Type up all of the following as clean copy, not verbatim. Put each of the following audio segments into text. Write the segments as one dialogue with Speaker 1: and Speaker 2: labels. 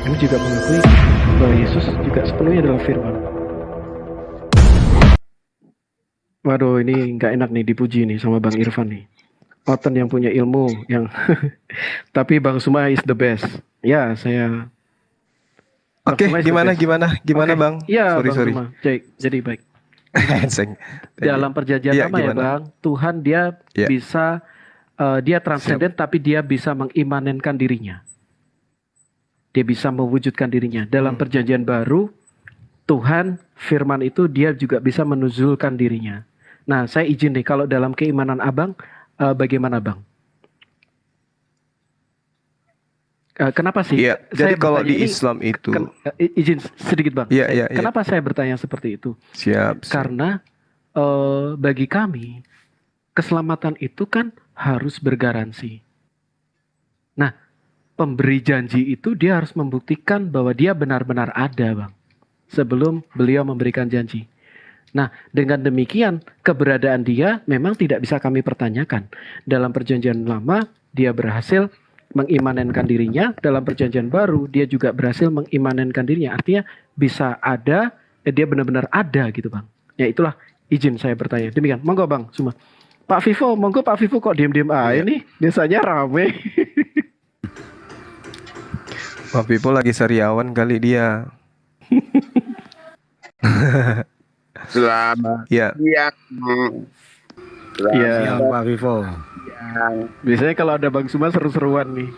Speaker 1: Kami juga mengakui bahwa Yesus juga sepenuhnya adalah firman. Waduh, ini nggak enak nih dipuji nih sama Bang Irfan nih. Oten yang punya ilmu yang tapi Bang Suma is the best. Ya, saya Bang
Speaker 2: Oke,
Speaker 1: Suma is the
Speaker 2: gimana
Speaker 1: best.
Speaker 2: gimana gimana
Speaker 1: Oke.
Speaker 2: Bang?
Speaker 1: Iya, Bang
Speaker 2: Sorry.
Speaker 1: Suma. Jadi baik.
Speaker 2: Seng.
Speaker 1: Dalam perjanjian
Speaker 2: Iya,
Speaker 1: lama ya
Speaker 2: gimana?
Speaker 1: Bang, Tuhan dia
Speaker 2: Iya.
Speaker 1: bisa dia transenden tapi dia bisa mengimanenkan dirinya. Dia bisa mewujudkan dirinya. Dalam perjanjian baru, Tuhan firman itu dia juga bisa menuzulkan dirinya. Nah, saya izin nih kalau dalam keimanan Abang, bagaimana Bang? Kenapa sih?
Speaker 2: Iya, jadi kalau
Speaker 1: bertanya
Speaker 2: di
Speaker 1: ini,
Speaker 2: Islam itu
Speaker 1: izin sedikit Bang.
Speaker 2: Iya.
Speaker 1: Kenapa saya bertanya seperti itu?
Speaker 2: Siap.
Speaker 1: Karena bagi kami keselamatan itu kan harus bergaransi. Nah, pemberi janji itu dia harus membuktikan bahwa dia benar-benar ada, Bang, sebelum beliau memberikan janji. Nah, dengan demikian keberadaan dia memang tidak bisa kami pertanyakan. Dalam perjanjian lama dia berhasil mengimanenkan dirinya, dalam perjanjian baru dia juga berhasil mengimanenkan dirinya. Artinya bisa ada, dia benar-benar ada gitu Bang. Ya itulah izin saya bertanya. Demikian, monggo Bang Suma. Pak Vivo, monggo Pak Vivo kok diem-diem aja nih, biasanya rame.
Speaker 2: Pak Pipo lagi sariawan kali dia.
Speaker 3: Selamat
Speaker 2: Iya.
Speaker 3: siang.
Speaker 1: Iya.
Speaker 4: Siang Pak Vivo.
Speaker 1: Biasanya kalau ada Bang Suma seru-seruan nih.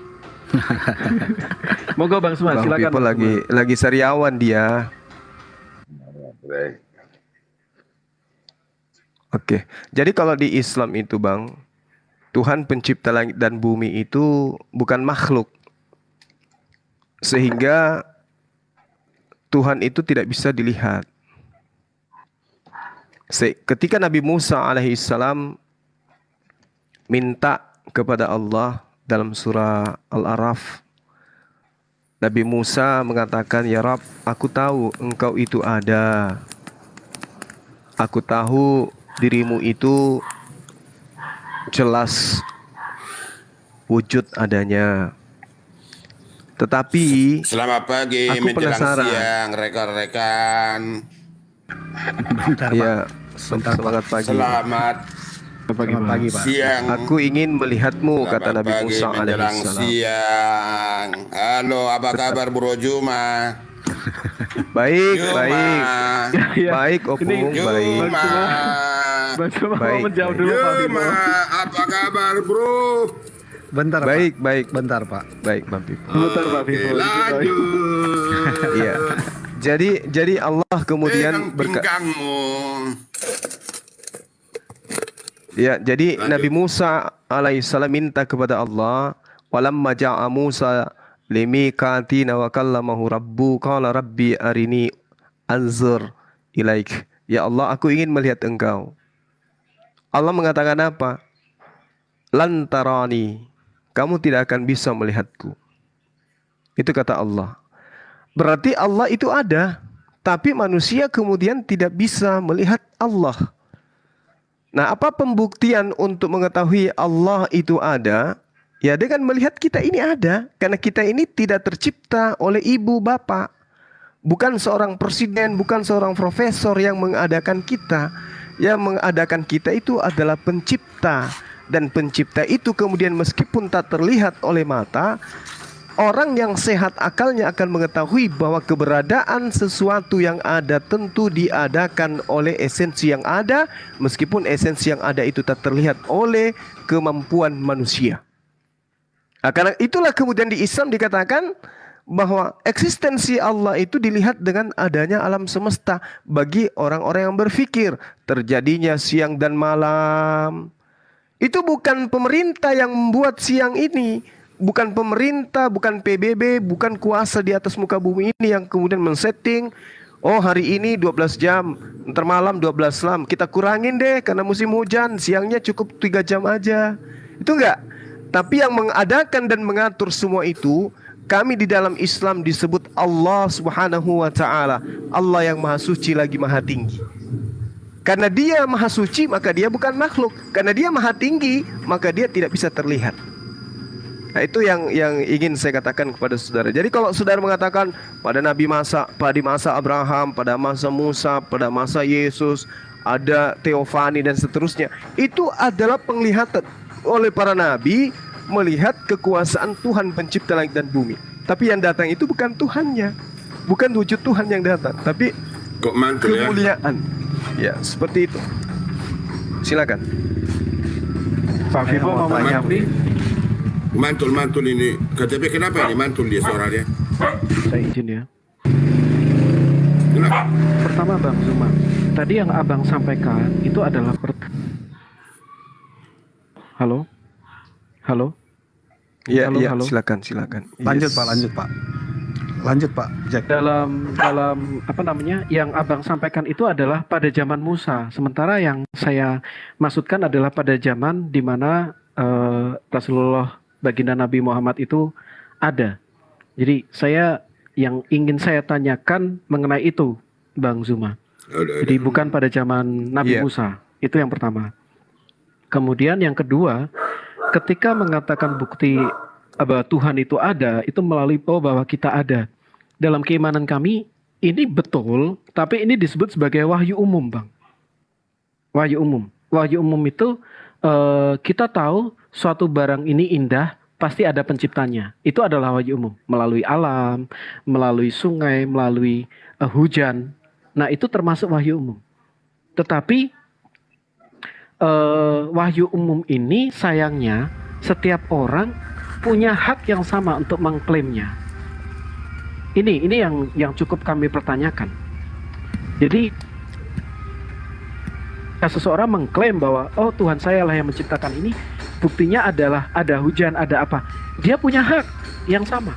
Speaker 1: Monggo Bang Suma,
Speaker 2: Bang
Speaker 1: silakan.
Speaker 2: Pipo
Speaker 1: Bang Suma.
Speaker 2: lagi sariawan dia. Oke. Jadi kalau di Islam itu Bang, Tuhan pencipta langit dan bumi itu bukan makhluk. Sehingga Tuhan itu tidak bisa dilihat. Ketika Nabi Musa alaihissalam minta kepada Allah dalam surah Al-A'raf, Nabi Musa mengatakan, "Ya Rabb, aku tahu engkau itu ada. Aku tahu dirimu itu jelas wujud adanya. Tetapi
Speaker 3: Selamat pagi
Speaker 2: aku
Speaker 3: menjelang
Speaker 2: penasaran."
Speaker 3: siang rekan-rekan.
Speaker 4: Bentar Pak.
Speaker 2: Ya,
Speaker 4: Bentar,
Speaker 2: semangat pagi.
Speaker 3: Selamat
Speaker 4: Selamat pagi Pak.
Speaker 3: siang.
Speaker 2: Aku ingin melihatmu, kata
Speaker 3: Selamat
Speaker 2: Nabi
Speaker 3: pagi
Speaker 2: Musa
Speaker 3: menjelang
Speaker 2: alaihissalam.
Speaker 3: siang. Halo, apa kabar Bro Juma?
Speaker 2: Baik,
Speaker 3: Juma.
Speaker 2: baik,
Speaker 1: Ya,
Speaker 2: baik, Opung,
Speaker 1: ini
Speaker 2: baik.
Speaker 3: Juma.
Speaker 1: Bang Suma
Speaker 2: Baik,
Speaker 1: mau menjawab
Speaker 2: baik.
Speaker 1: dulu Pak Vivo.
Speaker 3: Juma, apa kabar Bro?
Speaker 4: Bentar
Speaker 2: Baik,
Speaker 4: Pak.
Speaker 2: baik,
Speaker 4: Bentar Pak.
Speaker 2: baik, Bang Pipo.
Speaker 1: Bentar Pak
Speaker 3: Oke,
Speaker 1: Vivo.
Speaker 3: lanjut.
Speaker 2: Iya. Jadi Allah kemudian
Speaker 3: pingkangmu.
Speaker 2: Ya, jadi
Speaker 3: Lanjut.
Speaker 2: Nabi Musa alaihissalam minta kepada Allah, "Walamma ja'a Musa limiqatina wa kallamahu rabbu qala rabbi arini anzur ilaik." Ya Allah, aku ingin melihat engkau. Allah mengatakan apa? "Lan tarani." Kamu tidak akan bisa melihatku. Itu kata Allah. Berarti Allah itu ada, tapi manusia kemudian tidak bisa melihat Allah. Nah, apa pembuktian untuk mengetahui Allah itu ada? Ya, dengan melihat kita ini ada. Karena kita ini tidak tercipta oleh ibu bapak. Bukan seorang presiden, bukan seorang profesor yang mengadakan kita. Yang mengadakan kita itu adalah pencipta. Dan pencipta itu kemudian meskipun tak terlihat oleh mata, orang yang sehat akalnya akan mengetahui bahwa keberadaan sesuatu yang ada tentu diadakan oleh esensi yang ada, meskipun esensi yang ada itu tak terlihat oleh kemampuan manusia. Nah, karena itulah kemudian di Islam dikatakan bahwa eksistensi Allah itu dilihat dengan adanya alam semesta. Bagi orang-orang yang berpikir terjadinya siang dan malam, itu bukan pemerintah yang membuat siang ini. Bukan pemerintah, bukan PBB, bukan kuasa di atas muka bumi ini yang kemudian men-setting, oh hari ini 12 jam, ntar malam 12 jam, kita kurangin deh karena musim hujan, siangnya cukup 3 jam aja. Itu enggak. Tapi yang mengadakan dan mengatur semua itu, kami di dalam Islam disebut Allah Subhanahu wa ta'ala. Allah yang maha suci lagi maha tinggi. Karena dia maha suci, maka dia bukan makhluk. Karena dia maha tinggi, maka dia tidak bisa terlihat. Nah, itu yang ingin saya katakan kepada saudara. Jadi kalau saudara mengatakan pada masa Abraham, pada masa Musa, pada masa Yesus ada teofani dan seterusnya, itu adalah penglihatan oleh para nabi melihat kekuasaan Tuhan pencipta langit dan bumi. Tapi yang datang itu bukan Tuhannya, bukan wujud Tuhan yang datang, tapi
Speaker 3: Kok mantul ya?
Speaker 2: kemuliaan. Ya, seperti itu. Silakan.
Speaker 1: Pak Vivo mau menanggapi?
Speaker 3: Mantul ini. KTP kenapa ini mantul dia suaranya?
Speaker 1: Saya izin ya.
Speaker 3: Kenapa?
Speaker 1: Pertama Bang Zuma, tadi yang Abang sampaikan itu adalah Halo? Halo?
Speaker 2: Iya,
Speaker 1: Halo,
Speaker 2: iya,
Speaker 1: halo.
Speaker 2: silakan.
Speaker 4: Lanjut
Speaker 2: Yes.
Speaker 4: Pak, lanjut Pak Jack.
Speaker 1: Dalam apa namanya yang Abang sampaikan itu adalah pada zaman Musa, sementara yang saya maksudkan adalah pada zaman di mana Rasulullah baginda Nabi Muhammad itu ada. Jadi yang ingin saya tanyakan mengenai itu, Bang Zuma. Jadi bukan pada zaman Nabi
Speaker 2: Iya.
Speaker 1: Musa. Itu yang pertama. Kemudian yang kedua, ketika mengatakan bukti bahwa Tuhan itu ada, itu melalui bahwa kita ada. Dalam keimanan kami, ini betul, tapi ini disebut sebagai wahyu umum, Bang. Wahyu umum. Wahyu umum itu kita tahu suatu barang ini indah, pasti ada penciptanya. Itu adalah wahyu umum. Melalui alam, melalui sungai, melalui hujan. Nah, itu termasuk wahyu umum. Tetapi wahyu umum ini sayangnya setiap orang punya hak yang sama untuk mengklaimnya. Ini yang cukup kami pertanyakan. Jadi seseorang mengklaim bahwa oh Tuhan saya lah yang menciptakan ini, buktinya adalah ada hujan, ada apa. Dia punya hak yang sama.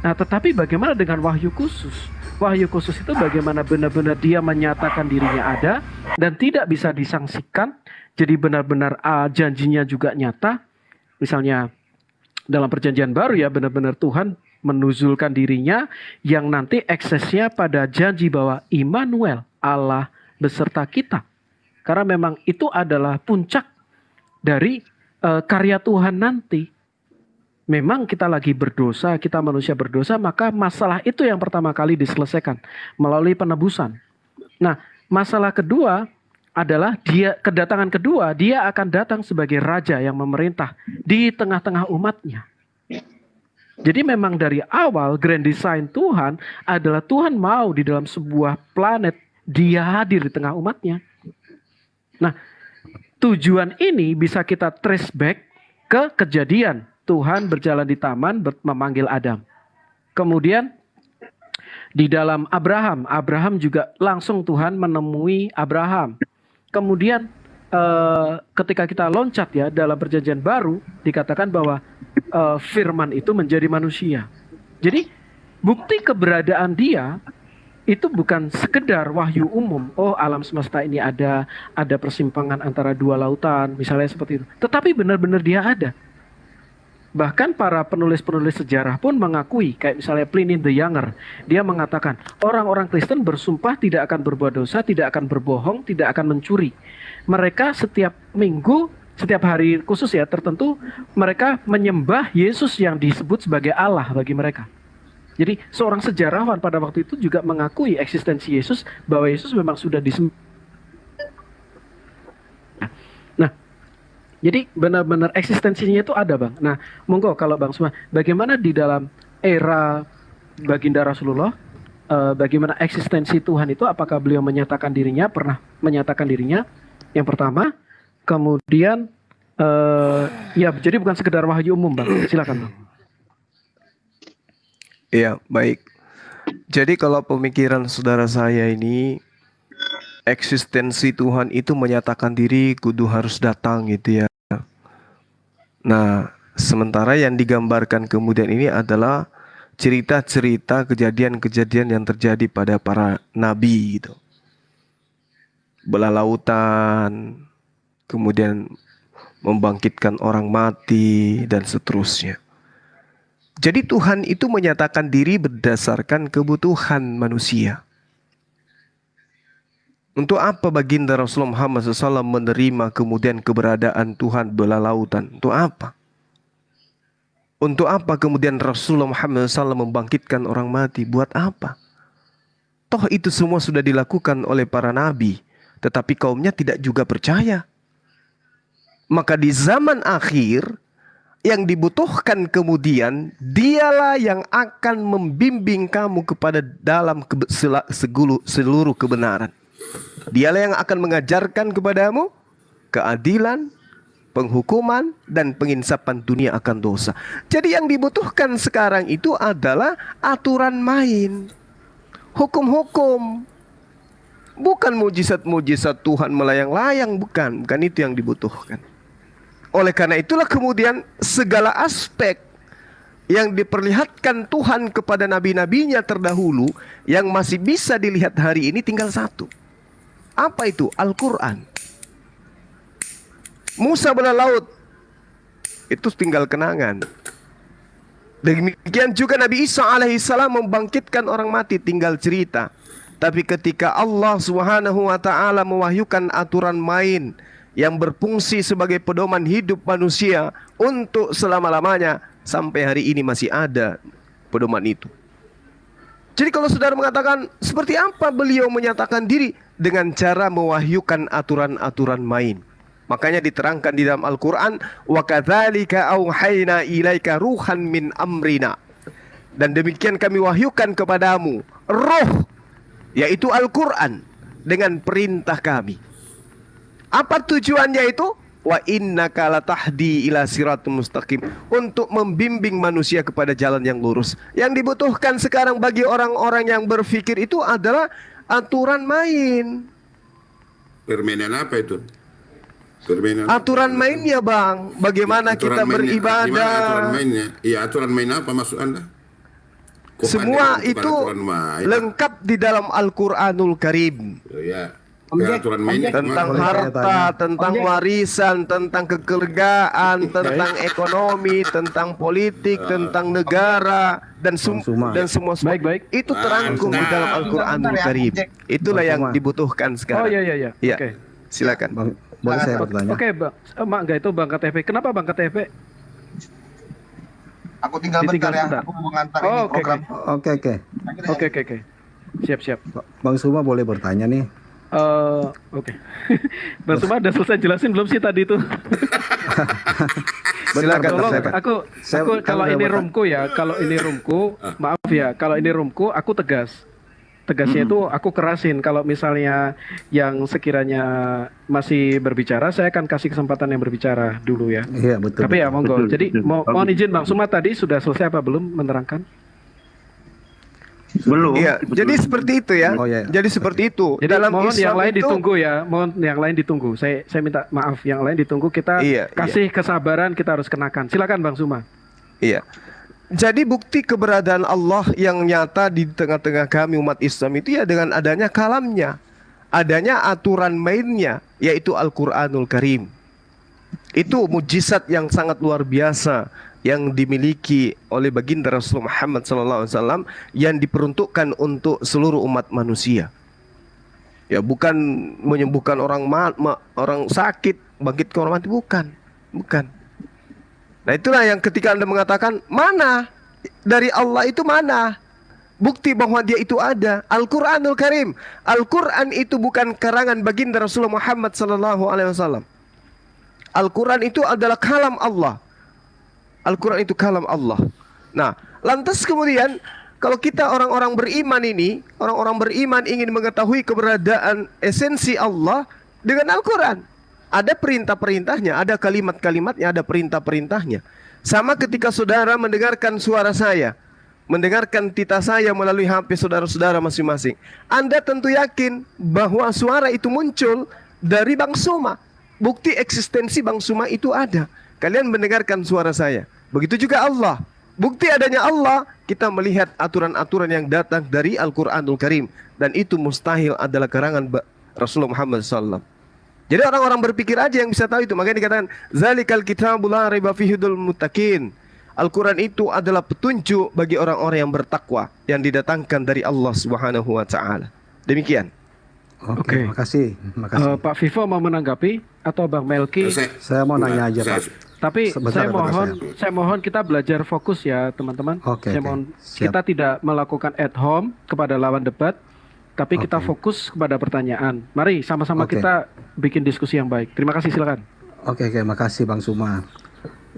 Speaker 1: Nah, tetapi bagaimana dengan wahyu khusus? Wahyu khusus itu bagaimana benar-benar dia menyatakan dirinya ada dan tidak bisa disangsikan. Jadi benar-benar janjinya juga nyata. Misalnya dalam perjanjian baru ya, benar-benar Tuhan menuzulkan dirinya yang nanti eksesnya pada janji bahwa Immanuel, Allah beserta kita. Karena memang itu adalah puncak dari karya Tuhan nanti. Memang kita lagi berdosa, kita manusia berdosa, maka masalah itu yang pertama kali diselesaikan melalui penebusan. Nah, masalah kedua adalah kedatangan kedua, dia akan datang sebagai raja yang memerintah di tengah-tengah umatnya. Jadi memang dari awal grand design Tuhan adalah Tuhan mau di dalam sebuah planet dia hadir di tengah umatnya. Nah, tujuan ini bisa kita trace back ke kejadian. Tuhan berjalan di taman memanggil Adam. Kemudian di dalam Abraham juga langsung Tuhan menemui Abraham. Kemudian ketika kita loncat ya dalam perjanjian baru dikatakan bahwa firman itu menjadi manusia. Jadi bukti keberadaan dia itu bukan sekedar wahyu umum. Oh, alam semesta ini ada persimpangan antara dua lautan, misalnya seperti itu. Tetapi benar-benar dia ada. Bahkan para penulis-penulis sejarah pun mengakui, kayak misalnya Pliny the Younger, dia mengatakan orang-orang Kristen bersumpah tidak akan berbuat dosa, tidak akan berbohong, tidak akan mencuri. Mereka setiap minggu, setiap hari khusus ya tertentu, mereka menyembah Yesus yang disebut sebagai Allah bagi mereka. Jadi seorang sejarawan pada waktu itu juga mengakui eksistensi Yesus, bahwa Yesus memang sudah disembah. Nah, jadi benar-benar eksistensinya itu ada, Bang. Nah, monggo kalau Bang Suma, bagaimana di dalam era baginda Rasulullah, bagaimana eksistensi Tuhan itu, apakah beliau menyatakan dirinya, pernah menyatakan dirinya, yang pertama, kemudian, ya jadi bukan sekedar wahyu umum, Bang. Silakan, Bang.
Speaker 2: Iya, baik. Jadi kalau pemikiran saudara saya ini, eksistensi Tuhan itu menyatakan diri kudu harus datang gitu ya. Nah, sementara yang digambarkan kemudian ini adalah cerita-cerita kejadian-kejadian yang terjadi pada para nabi gitu. Belah lautan, kemudian membangkitkan orang mati dan seterusnya. Jadi Tuhan itu menyatakan diri berdasarkan kebutuhan manusia. Untuk apa baginda Rasulullah Muhammad SAW menerima kemudian keberadaan Tuhan belah lautan? Untuk apa? Untuk apa kemudian Rasulullah Muhammad SAW membangkitkan orang mati? Buat apa? Toh itu semua sudah dilakukan oleh para nabi, tetapi kaumnya tidak juga percaya. Maka di zaman akhir, yang dibutuhkan kemudian, dialah yang akan membimbing kamu kepada dalam seluruh kebenaran. Dialah yang akan mengajarkan kepadamu keadilan, penghukuman, dan penginsapan dunia akan dosa. Jadi yang dibutuhkan sekarang itu adalah aturan main, hukum-hukum. Bukan mujizat-mujizat Tuhan melayang-layang, bukan itu yang dibutuhkan. Oleh karena itulah kemudian segala aspek yang diperlihatkan Tuhan kepada nabi-nabinya terdahulu yang masih bisa dilihat hari ini tinggal satu. Apa itu? Al-Quran. Musa belah laut, itu tinggal kenangan. Demikian juga Nabi Isa alaihissalam membangkitkan orang mati, tinggal cerita. Tapi ketika Allah Subhanahu wa ta'ala mewahyukan aturan main yang berfungsi sebagai pedoman hidup manusia untuk selama-lamanya, sampai hari ini masih ada pedoman itu. Jadi kalau saudara mengatakan seperti apa beliau menyatakan diri? Dengan cara mewahyukan aturan-aturan main. Makanya diterangkan di dalam Al-Quran, wa kadzalika auhayna ilaika ruhan min amrina. Dan demikian kami wahyukan kepadamu roh, yaitu Al-Quran, dengan perintah kami. Apa tujuannya itu? Wa innaka latahdi ila siratul mustaqim, untuk membimbing manusia kepada jalan yang lurus. Yang dibutuhkan sekarang bagi orang-orang yang berpikir itu adalah aturan main.
Speaker 3: Permainan apa itu?
Speaker 2: Aturan mainnya, Bang, bagaimana kita beribadah.
Speaker 3: Gimana aturan mainnya? Iya, aturan main apa maksud Anda?
Speaker 2: Semua itu lengkap di dalam Al-Quranul Karim.
Speaker 3: Ya. Aturan mainnya
Speaker 2: tentang harta, tentang warisan, tentang kekeluargaan, tentang ekonomi, tentang politik, tentang negara, dan semua.
Speaker 1: Baik.
Speaker 2: Itu terangkum di dalam Al-Quranul Karim. Itulah yang dibutuhkan sekarang.
Speaker 1: Oh iya.
Speaker 2: Ya,
Speaker 1: Oke.
Speaker 2: silakan.
Speaker 4: Boleh saya bertanya?
Speaker 1: Oke, Bang. Enggak, itu Bang KTP. Kenapa Bang KTP?
Speaker 5: Aku tinggal bentar ya.
Speaker 1: Sebentar.
Speaker 5: Aku mau mengantar
Speaker 1: Oh,
Speaker 5: ini
Speaker 1: oke,
Speaker 5: program.
Speaker 4: Oke.
Speaker 1: Siap.
Speaker 4: Bang Suma boleh bertanya nih.
Speaker 1: Oke. Bang Suma udah selesai jelasin belum sih tadi itu?
Speaker 2: Silakan.
Speaker 1: Tolong,
Speaker 2: silakan.
Speaker 1: aku kalau ini roomku ya, maaf ya, kalau ini roomku aku tegasnya itu aku kerasin. Kalau misalnya yang sekiranya masih berbicara, saya akan kasih kesempatan yang berbicara dulu ya.
Speaker 4: Iya, betul.
Speaker 1: Tapi ya monggo. Jadi mohon izin Bang Suma, tadi sudah selesai apa belum menerangkan?
Speaker 6: Belum.
Speaker 2: Iya, jadi seperti itu ya.
Speaker 4: Oh, iya.
Speaker 2: Jadi seperti itu.
Speaker 1: Jadi
Speaker 2: Dalam
Speaker 1: mohon
Speaker 2: Islam
Speaker 1: yang lain
Speaker 2: itu,
Speaker 1: ditunggu ya. Mohon yang lain ditunggu. Saya minta maaf, yang lain ditunggu. Kita
Speaker 2: Iya,
Speaker 1: kasih kesabaran, kita harus kenakan. Silakan Bang Suma.
Speaker 2: Iya. Jadi bukti keberadaan Allah yang nyata di tengah-tengah kami umat Islam itu ya dengan adanya kalamnya, adanya aturan mainnya, yaitu Al-Quranul Karim. Itu mujizat yang sangat luar biasa yang dimiliki oleh baginda Rasulullah Muhammad SAW yang diperuntukkan untuk seluruh umat manusia. Ya, bukan menyembuhkan orang orang sakit, bangkitkan orang mati, bukan. Nah, itulah yang ketika Anda mengatakan, mana dari Allah itu mana? Bukti bahwa dia itu ada. Al-Quranul Karim. Al-Quran itu bukan karangan baginda Rasulullah Muhammad SAW. Al-Quran itu adalah kalam Allah. Al-Quran itu kalam Allah. Nah, lantas kemudian kalau kita orang-orang beriman ini, orang-orang beriman ingin mengetahui keberadaan esensi Allah dengan Al-Quran. Ada perintah-perintahnya, ada kalimat-kalimatnya, ada perintah-perintahnya. Sama ketika saudara mendengarkan suara saya, mendengarkan tita saya melalui HP saudara-saudara masing-masing. Anda tentu yakin bahwa suara itu muncul dari Bang Suma. Bukti eksistensi Bang Suma itu ada. Kalian mendengarkan suara saya. Begitu juga Allah. Bukti adanya Allah, kita melihat aturan-aturan yang datang dari Al-Quranul Karim. Dan itu mustahil adalah karangan Rasulullah Muhammad SAW. Jadi orang-orang berpikir aja yang bisa tahu itu. Makanya dikatakan zalikal kitabul la raiba fihi hudal muttaqin. Al-Quran itu adalah petunjuk bagi orang-orang yang bertakwa yang didatangkan dari Allah Subhanahu wa taala. Demikian.
Speaker 4: Oke, makasih.
Speaker 1: Pak Vivo mau menanggapi atau Bang Melki?
Speaker 4: Saya mau nanya aja, Pak.
Speaker 1: Tapi
Speaker 4: Sebentar,
Speaker 1: saya mohon kita belajar fokus ya teman-teman.
Speaker 4: Oke,
Speaker 1: Saya
Speaker 4: oke.
Speaker 1: mohon
Speaker 4: Siap.
Speaker 1: kita tidak melakukan at home kepada lawan debat, tapi kita
Speaker 4: Oke.
Speaker 1: fokus kepada pertanyaan. Mari sama-sama
Speaker 4: Oke.
Speaker 1: kita bikin diskusi yang baik. Terima kasih, silakan.
Speaker 4: Oke, makasih Bang Suma.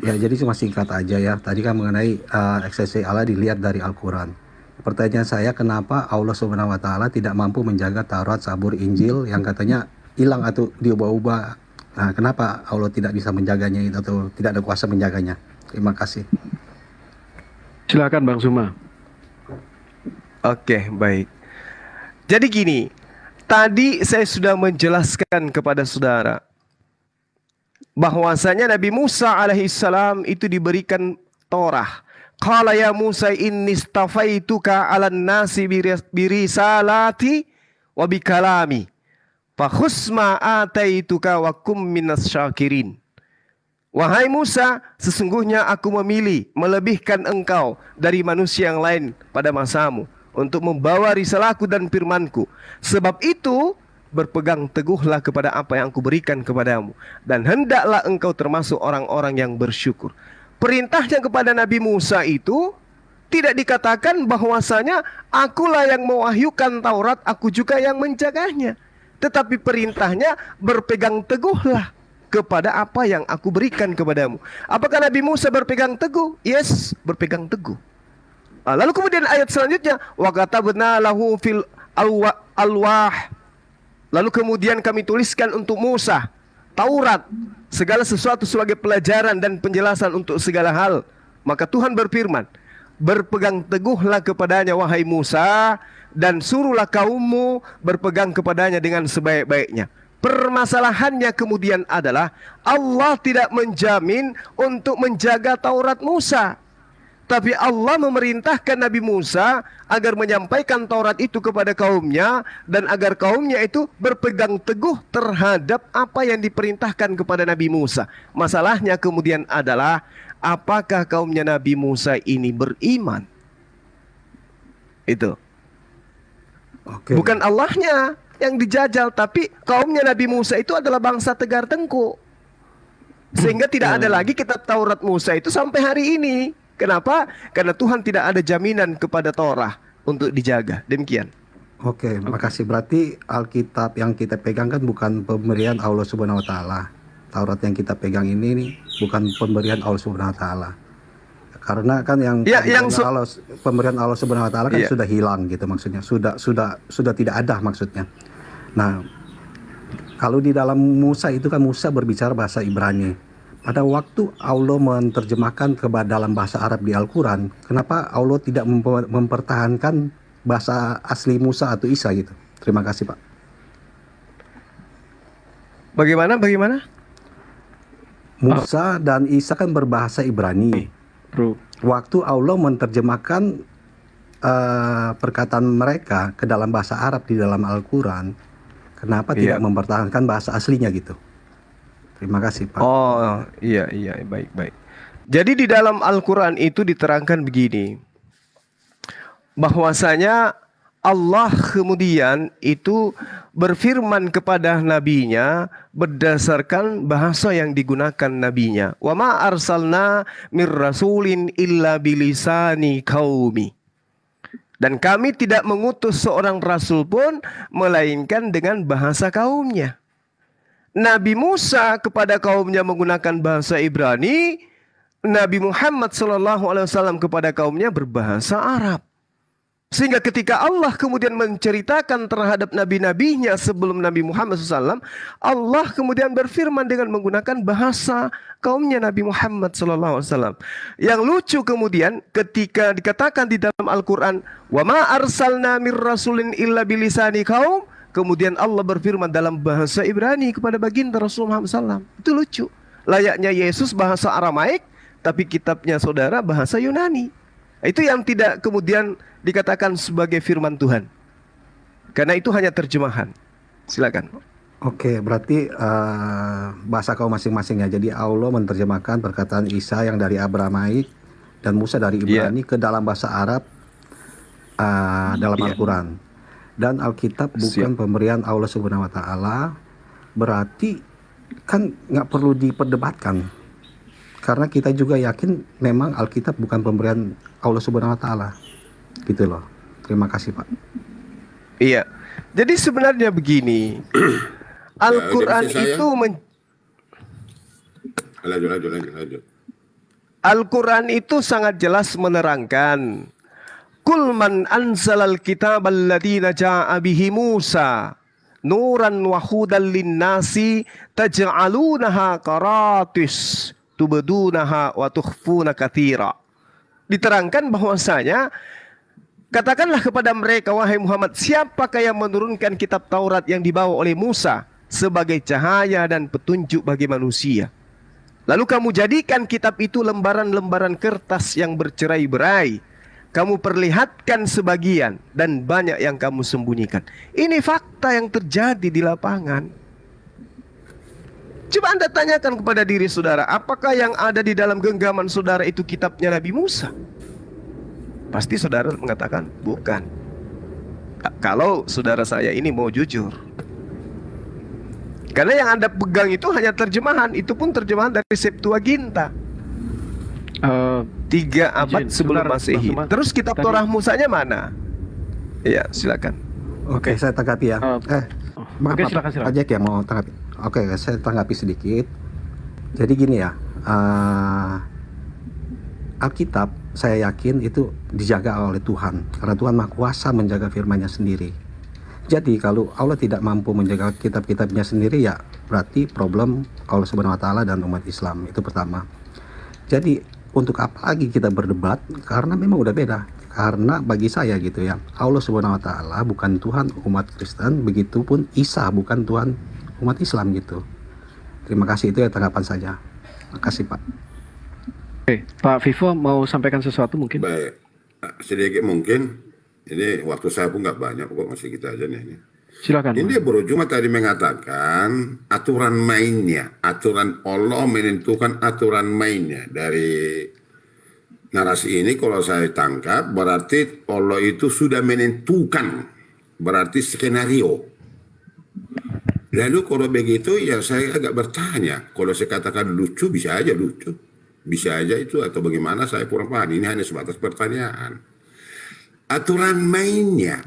Speaker 4: Ya, jadi cuma singkat aja ya. Tadi kan mengenai eksistensi Allah dilihat dari Al-Quran. Pertanyaan saya, kenapa Allah Subhanahu Wa Taala tidak mampu menjaga Taurat, Zabur, Injil yang katanya hilang atau diubah-ubah? Nah, kenapa Allah tidak bisa menjaganya itu atau tidak ada kuasa menjaganya? Terima kasih.
Speaker 1: Silakan Bang Suma.
Speaker 2: Oke, baik. Jadi gini, tadi saya sudah menjelaskan kepada saudara bahwasanya Nabi Musa alaihissalam itu diberikan Torah. Qala ya Musa inni stafaituka 'alan nasi birisalati wa bikalami. Fakhus ma ataituka wa kum minas syakirin. Wahai Musa, sesungguhnya aku memilih melebihkan engkau dari manusia yang lain pada masamu untuk membawa risalahku dan firmanku. Sebab itu, berpegang teguhlah kepada apa yang aku berikan kepadamu. Dan hendaklah engkau termasuk orang-orang yang bersyukur. Perintahnya kepada Nabi Musa itu tidak dikatakan bahwasanya akulah yang mewahyukan Taurat, aku juga yang menjaganya. Tetapi perintahnya berpegang teguhlah kepada apa yang aku berikan kepadamu. Apakah Nabi Musa berpegang teguh? Yes, berpegang teguh. Lalu kemudian ayat selanjutnya, wa katabna lahu fil alwah. Lalu kemudian kami tuliskan untuk Musa Taurat, segala sesuatu sebagai pelajaran dan penjelasan untuk segala hal. Maka Tuhan berfirman, berpegang teguhlah kepadanya wahai Musa, dan suruhlah kaummu berpegang kepadanya dengan sebaik-baiknya. Permasalahannya kemudian adalah Allah tidak menjamin untuk menjaga Taurat Musa. Tapi Allah memerintahkan Nabi Musa agar menyampaikan Taurat itu kepada kaumnya dan agar kaumnya itu berpegang teguh terhadap apa yang diperintahkan kepada Nabi Musa. Masalahnya kemudian adalah apakah kaumnya Nabi Musa ini beriman? Itu.
Speaker 4: Oke.
Speaker 2: Bukan Allahnya yang dijajal, tapi kaumnya Nabi Musa itu adalah bangsa tegar tengkuk. Sehingga tidak ada lagi kitab Taurat Musa itu sampai hari ini. Kenapa? Karena Tuhan tidak ada jaminan kepada Torah untuk dijaga. Demikian.
Speaker 4: Oke, makasih. Berarti Alkitab yang kita pegang kan bukan pemberian Allah Subhanahu Wa Taala. Taurat yang kita pegang ini nih bukan pemberian Allah Subhanahu Wa Taala. Karena kan yang pemberian Allah Subhanahu Wa Taala kan sudah hilang gitu maksudnya. Sudah tidak ada maksudnya. Nah, kalau di dalam Musa itu kan Musa berbicara bahasa Ibrani. Pada waktu Allah menerjemahkan ke dalam bahasa Arab di Al-Quran, kenapa Allah tidak mempertahankan bahasa asli Musa atau Isa gitu? Terima kasih Pak.
Speaker 2: Bagaimana?
Speaker 4: Musa dan Isa kan berbahasa Ibrani.
Speaker 1: Bro.
Speaker 4: Waktu Allah menerjemahkan perkataan mereka ke dalam bahasa Arab di dalam Al-Quran, kenapa tidak mempertahankan bahasa aslinya gitu? Terima kasih Pak.
Speaker 2: Oh iya, baik. Jadi di dalam Al-Quran itu diterangkan begini, bahwasanya Allah kemudian itu berfirman kepada nabinya berdasarkan bahasa yang digunakan nabinya. Wa ma arsalna mir rasulin illa bilisani qaumi. Dan kami tidak mengutus seorang rasul pun melainkan dengan bahasa kaumnya. Nabi Musa kepada kaumnya menggunakan bahasa Ibrani, Nabi Muhammad SAW kepada kaumnya berbahasa Arab. Sehingga ketika Allah kemudian menceritakan terhadap nabi-nabinya sebelum Nabi Muhammad SAW, Allah kemudian berfirman dengan menggunakan bahasa kaumnya Nabi Muhammad SAW. Yang lucu kemudian ketika dikatakan di dalam Al-Quran, wa ma arsalna mir rasulin illa bilisani kaum, kemudian Allah berfirman dalam bahasa Ibrani kepada baginda Rasulullah SAW. Itu lucu. Layaknya Yesus bahasa Aramaik, tapi kitabnya saudara bahasa Yunani. Itu yang tidak kemudian dikatakan sebagai firman Tuhan. Karena itu hanya terjemahan. Silakan.
Speaker 4: Oke, berarti bahasa kaum masing-masing ya. Jadi Allah menerjemahkan perkataan Isa yang dari Abramaik dan Musa dari Ibrani ke dalam bahasa Arab dalam Al-Quran. Dan Alkitab bukan pemberian Allah Subhanahu Wa Taala, berarti kan nggak perlu diperdebatkan. Karena kita juga yakin memang Alkitab bukan pemberian Allah Subhanahu wa taala. Gitu loh. Terima kasih, Pak.
Speaker 2: Iya. Jadi sebenarnya begini. Al-Quran
Speaker 3: jadi saya-
Speaker 2: itu
Speaker 3: Lanjut.
Speaker 2: Al-Quran itu sangat jelas menerangkan. Kul man anzalal kitab alladzi ja'a bihi Musa nuran wa hudan linnasi taj'alunaha qaratis tubdunaha wa tukhfuna katsira. Diterangkan bahwasanya katakanlah kepada mereka, wahai Muhammad, siapakah yang menurunkan kitab Taurat yang dibawa oleh Musa sebagai cahaya dan petunjuk bagi manusia? Lalu kamu jadikan kitab itu lembaran-lembaran kertas yang bercerai-berai. Kamu perlihatkan sebagian dan banyak yang kamu sembunyikan. Ini fakta yang terjadi di lapangan. Coba Anda tanyakan kepada diri saudara, apakah yang ada di dalam genggaman saudara itu kitabnya Nabi Musa? Pasti saudara mengatakan bukan. Kalau saudara saya ini mau jujur. Karena yang Anda pegang itu hanya terjemahan, itu pun terjemahan dari Septuaginta. 3 abad
Speaker 1: izin,
Speaker 2: sebelum
Speaker 1: sebentar,
Speaker 2: Masehi.
Speaker 1: Mas.
Speaker 2: Terus kitab
Speaker 1: Tadi-
Speaker 2: Torah Musanya mana? Iya, silakan.
Speaker 4: Oke, saya tanggapi ya. Maaf,
Speaker 1: Oke, silakan.
Speaker 4: Pak Jack ya mau tanggapi. Oke, saya tanggapi sedikit. Jadi gini ya, Alkitab saya yakin itu dijaga oleh Tuhan, karena Tuhan Maha Kuasa menjaga firman-Nya sendiri. Jadi kalau Allah tidak mampu menjaga kitab-kitabnya sendiri, ya berarti problem Allah Subhanahu wa taala dan umat Islam. Itu pertama. Jadi untuk apa lagi kita berdebat, karena memang udah beda. Karena bagi saya gitu ya, Allah Subhanahu wa taala bukan Tuhan umat Kristen, begitupun Isa bukan Tuhan umat Islam gitu. Terima kasih, itu ya tanggapan saja. Terima kasih, Pak.
Speaker 1: Oke, Pak Vivo mau sampaikan sesuatu mungkin?
Speaker 3: Baik, sedikit mungkin. Ini waktu saya pun nggak banyak, kok masih kita aja nih.
Speaker 1: Silakan.
Speaker 3: Ini dia Bro Juma tadi mengatakan aturan mainnya, aturan Allah menentukan aturan mainnya. Dari narasi ini kalau saya tangkap berarti Allah itu sudah menentukan, berarti skenario. Lalu kalau begitu ya saya agak bertanya, kalau saya katakan lucu bisa aja lucu, bisa aja itu atau bagaimana saya kurang paham. Ini hanya sebatas pertanyaan. Aturan mainnya.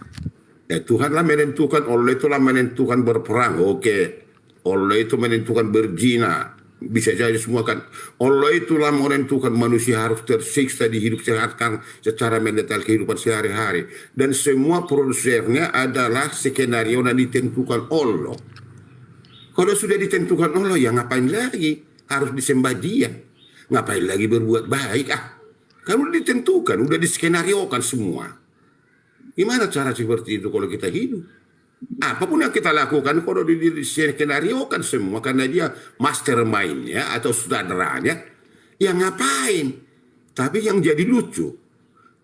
Speaker 3: Ya Tuhanlah menentukan, Allah itulah menentukan berperang. Oke. Allah itu menentukan berzina. Bisa jadi semua kan. Allah itulah menentukan manusia harus tersiksa di hidup sehatkan secara mendetail kehidupan sehari-hari. Dan semua produsernya adalah skenario yang ditentukan Allah. Kalau sudah ditentukan Allah, ya ngapain lagi? Harus disembah dia. Ngapain lagi berbuat baik? Kalau ditentukan, udah diskenariokan semua. Gimana cara seperti itu kalau kita hidup? Apapun yang kita lakukan kalau diskenariokan semua karena dia mastermind-nya atau sutradaranya, ya ngapain? Tapi yang jadi lucu,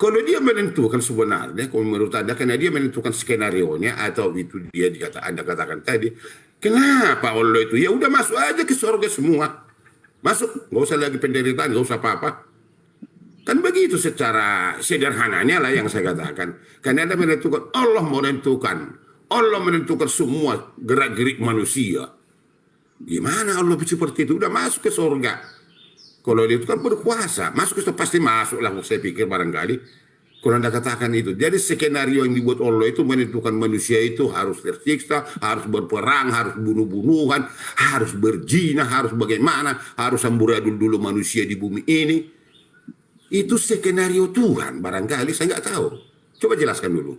Speaker 3: kalau dia menentukan sebenarnya, kalau menurut Anda karena dia menentukan skenario-nya atau itu dia Anda katakan tadi, kenapa Allah itu? Ya udah masuk aja ke surga semua. Masuk, nggak usah lagi penderitaan, nggak usah apa-apa. Kan begitu secara sederhananya lah yang saya katakan. Karena Anda menentukan, Allah menentukan semua gerak-gerik manusia. Gimana Allah seperti itu? Udah masuk ke surga. Kalau dia itu kan berkuasa, masuk ke surga pasti masuk lah. Saya pikir barangkali. Kalau Anda katakan itu. Jadi skenario yang dibuat Allah itu menentukan manusia itu harus tersiksa, harus berperang, harus bunuh-bunuhan, harus berzina, harus bagaimana, harus amburadul dulu manusia di bumi ini. Itu skenario Tuhan, barangkali saya nggak tahu. Coba jelaskan dulu.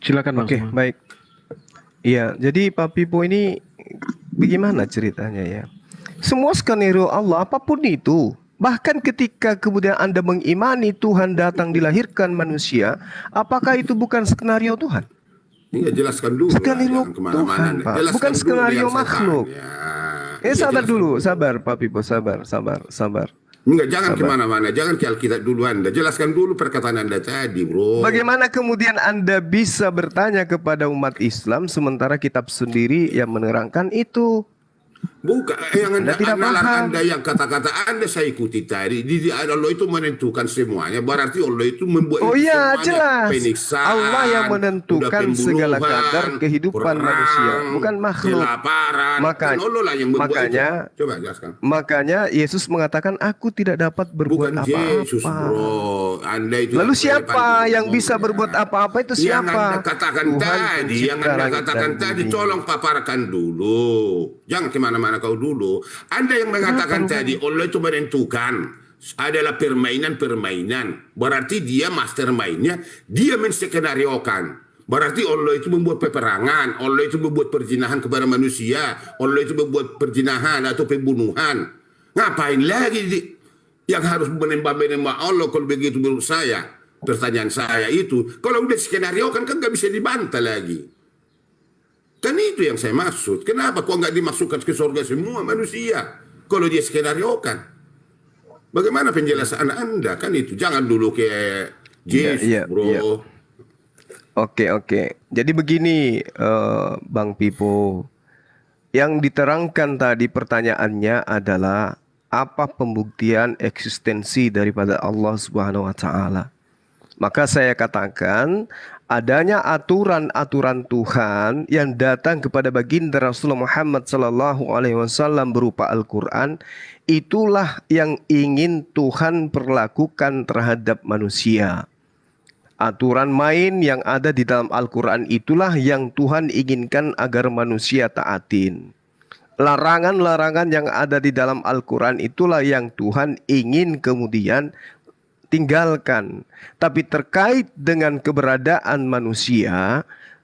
Speaker 1: Silakan Mas.
Speaker 2: Oke, baik. Iya, jadi Pak Pipo ini bagaimana ceritanya ya? Semua skenario Allah apapun itu, bahkan ketika kemudian Anda mengimani Tuhan datang dilahirkan manusia, apakah itu bukan skenario Tuhan?
Speaker 3: Iya, jelaskan dulu.
Speaker 2: Skenario
Speaker 3: Jangan kemana-mana.
Speaker 2: Tuhan, Pak.
Speaker 3: Jelaskan
Speaker 2: Bukan
Speaker 3: dulu
Speaker 2: skenario
Speaker 3: yang saya
Speaker 2: makhluk.
Speaker 3: tanya.
Speaker 2: Sabar
Speaker 3: jelaskan
Speaker 2: dulu, sabar Pak Pipo, sabar.
Speaker 3: Enggak, jangan
Speaker 2: Sabar.
Speaker 3: kemana-mana. Jangan ke Alkitab dulu Anda. Jelaskan dulu perkataan Anda tadi, bro.
Speaker 2: Bagaimana kemudian Anda bisa bertanya kepada umat Islam sementara kitab sendiri yang menerangkan itu?
Speaker 3: Bukan yang
Speaker 2: Anda tidak
Speaker 3: nalar
Speaker 2: paham.
Speaker 3: Anda yang kata-kata Anda saya ikuti tadi. Di Allah itu menentukan semuanya. Berarti Allah itu membuat
Speaker 2: Oh
Speaker 3: itu
Speaker 2: iya,
Speaker 3: semuanya.
Speaker 2: jelas.
Speaker 3: Peniksaan,
Speaker 2: Allah yang menentukan
Speaker 3: udah
Speaker 2: segala
Speaker 3: pembunuhan,
Speaker 2: kadar kehidupan
Speaker 3: perang,
Speaker 2: manusia, bukan makhluk.
Speaker 3: kelaparan.
Speaker 2: Maka-
Speaker 3: Kan Allah lah yang membuat
Speaker 2: makanya
Speaker 3: itu. Coba jelaskan.
Speaker 2: Makanya Yesus mengatakan aku tidak dapat berbuat
Speaker 3: Bukan Yesus,
Speaker 2: apa-apa.
Speaker 3: bro. Anda itu
Speaker 2: Lalu
Speaker 3: yang
Speaker 2: siapa
Speaker 3: relevan
Speaker 2: yang bisa
Speaker 3: ngomongnya.
Speaker 2: berbuat apa-apa itu
Speaker 3: Yang
Speaker 2: siapa?
Speaker 3: Anda katakan
Speaker 2: Tuhan
Speaker 3: tadi, yang
Speaker 2: pencipta
Speaker 3: Anda
Speaker 2: langit
Speaker 3: katakan
Speaker 2: dan
Speaker 3: tadi,
Speaker 2: bumi.
Speaker 3: tolong paparkan dulu. Jangan kemana-mana kau dulu. Anda yang mengatakan tadi, Allah itu menentukan adalah permainan-permainan. Berarti dia mastermind-nya, dia menskenariokan. Berarti Allah itu membuat peperangan, Allah itu membuat perzinahan kepada manusia, Allah itu membuat perzinahan atau pembunuhan. Ngapain lagi yang harus menembak-menembak Allah kalau begitu menurut saya? Pertanyaan saya itu, kalau udah skenario kan nggak bisa dibantah lagi. Kan itu yang saya maksud. Kenapa kok nggak dimasukkan ke surga semua manusia? Kalau dia skenario kan. Bagaimana penjelasan Anda? Kan itu. Jangan dulu kayak Yesus,
Speaker 2: Iya,
Speaker 3: bro.
Speaker 2: iya. Oke. Jadi begini, Bang Pipo. Yang diterangkan tadi pertanyaannya adalah apa pembuktian eksistensi daripada Allah Subhanahu wa taala? Maka saya katakan adanya aturan-aturan Tuhan yang datang kepada baginda Rasulullah Muhammad sallallahu alaihi wasallam berupa Al-Qur'an, itulah yang ingin Tuhan perlakukan terhadap manusia. Aturan main yang ada di dalam Al-Quran itulah yang Tuhan inginkan agar manusia taatin. Larangan-larangan yang ada di dalam Al-Quran itulah yang Tuhan ingin kemudian tinggalkan. Tapi terkait dengan keberadaan manusia,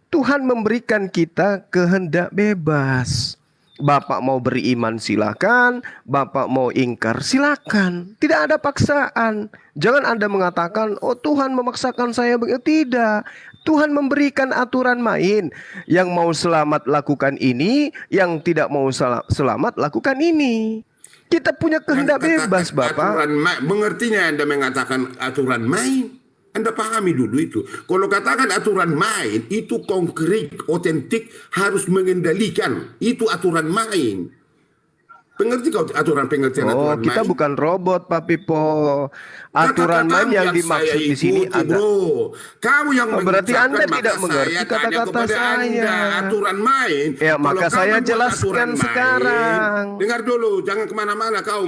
Speaker 2: Tuhan memberikan kita kehendak bebas. Bapak mau beriman silakan, Bapak mau ingkar silakan. Tidak ada paksaan. Jangan Anda mengatakan, oh Tuhan memaksakan saya begitu. Tidak. Tuhan memberikan aturan main. Yang mau selamat lakukan ini, yang tidak mau selamat lakukan ini. Kita punya kehendak bebas, Bapak.
Speaker 3: Mengertinya Anda mengatakan aturan main. Anda pahami dulu itu. Kalau katakan aturan main, itu konkret, otentik, harus mengendalikan. Itu aturan main. Pengerti kau pengertian
Speaker 2: Oh,
Speaker 3: aturan
Speaker 2: kita
Speaker 3: main?
Speaker 2: bukan robot, Pak Pipo. Aturan main yang dimaksud di sini ada.
Speaker 3: Bro. Kamu yang
Speaker 2: Oh, berarti
Speaker 3: mengucapkan,
Speaker 2: Anda
Speaker 3: maka
Speaker 2: tidak
Speaker 3: saya
Speaker 2: mengerti
Speaker 3: tanya
Speaker 2: kata-kata
Speaker 3: kepada
Speaker 2: saya.
Speaker 3: Anda, aturan main.
Speaker 2: Ya,
Speaker 3: Kalau
Speaker 2: maka
Speaker 3: kamu
Speaker 2: saya
Speaker 3: buat
Speaker 2: jelaskan
Speaker 3: aturan main,
Speaker 2: sekarang.
Speaker 3: dengar dulu, jangan kemana-mana kau.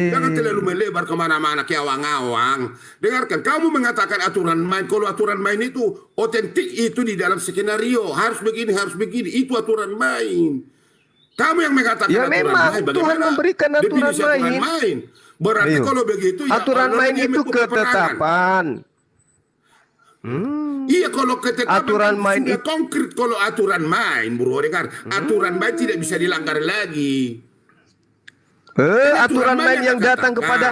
Speaker 3: Jangan terlalu melebar kemana-mana ke awang-awang. Dengarkan, kamu mengatakan aturan main. Kalau aturan main itu otentik, itu di dalam skenario. Harus begini, itu aturan main. Kamu yang mengatakan
Speaker 2: Ya,
Speaker 3: aturan
Speaker 2: memang
Speaker 3: main.
Speaker 2: Tuhan
Speaker 3: Bagaimana
Speaker 2: memberikan aturan
Speaker 3: definisi aturan
Speaker 2: main.
Speaker 3: main? Berarti
Speaker 2: Ayo.
Speaker 3: kalau begitu ya
Speaker 2: Aturan
Speaker 3: Allah
Speaker 2: main
Speaker 3: dia
Speaker 2: itu
Speaker 3: membuat peperangan.
Speaker 2: ketetapan.
Speaker 3: Iya, kalau ketetapan
Speaker 2: Aturan
Speaker 3: kan
Speaker 2: main
Speaker 3: sudah konkret. Kalau aturan main, bro, dengar, aturan main tidak bisa dilanggar lagi.
Speaker 2: Aturan main yang datang
Speaker 3: katakan.
Speaker 2: kepada.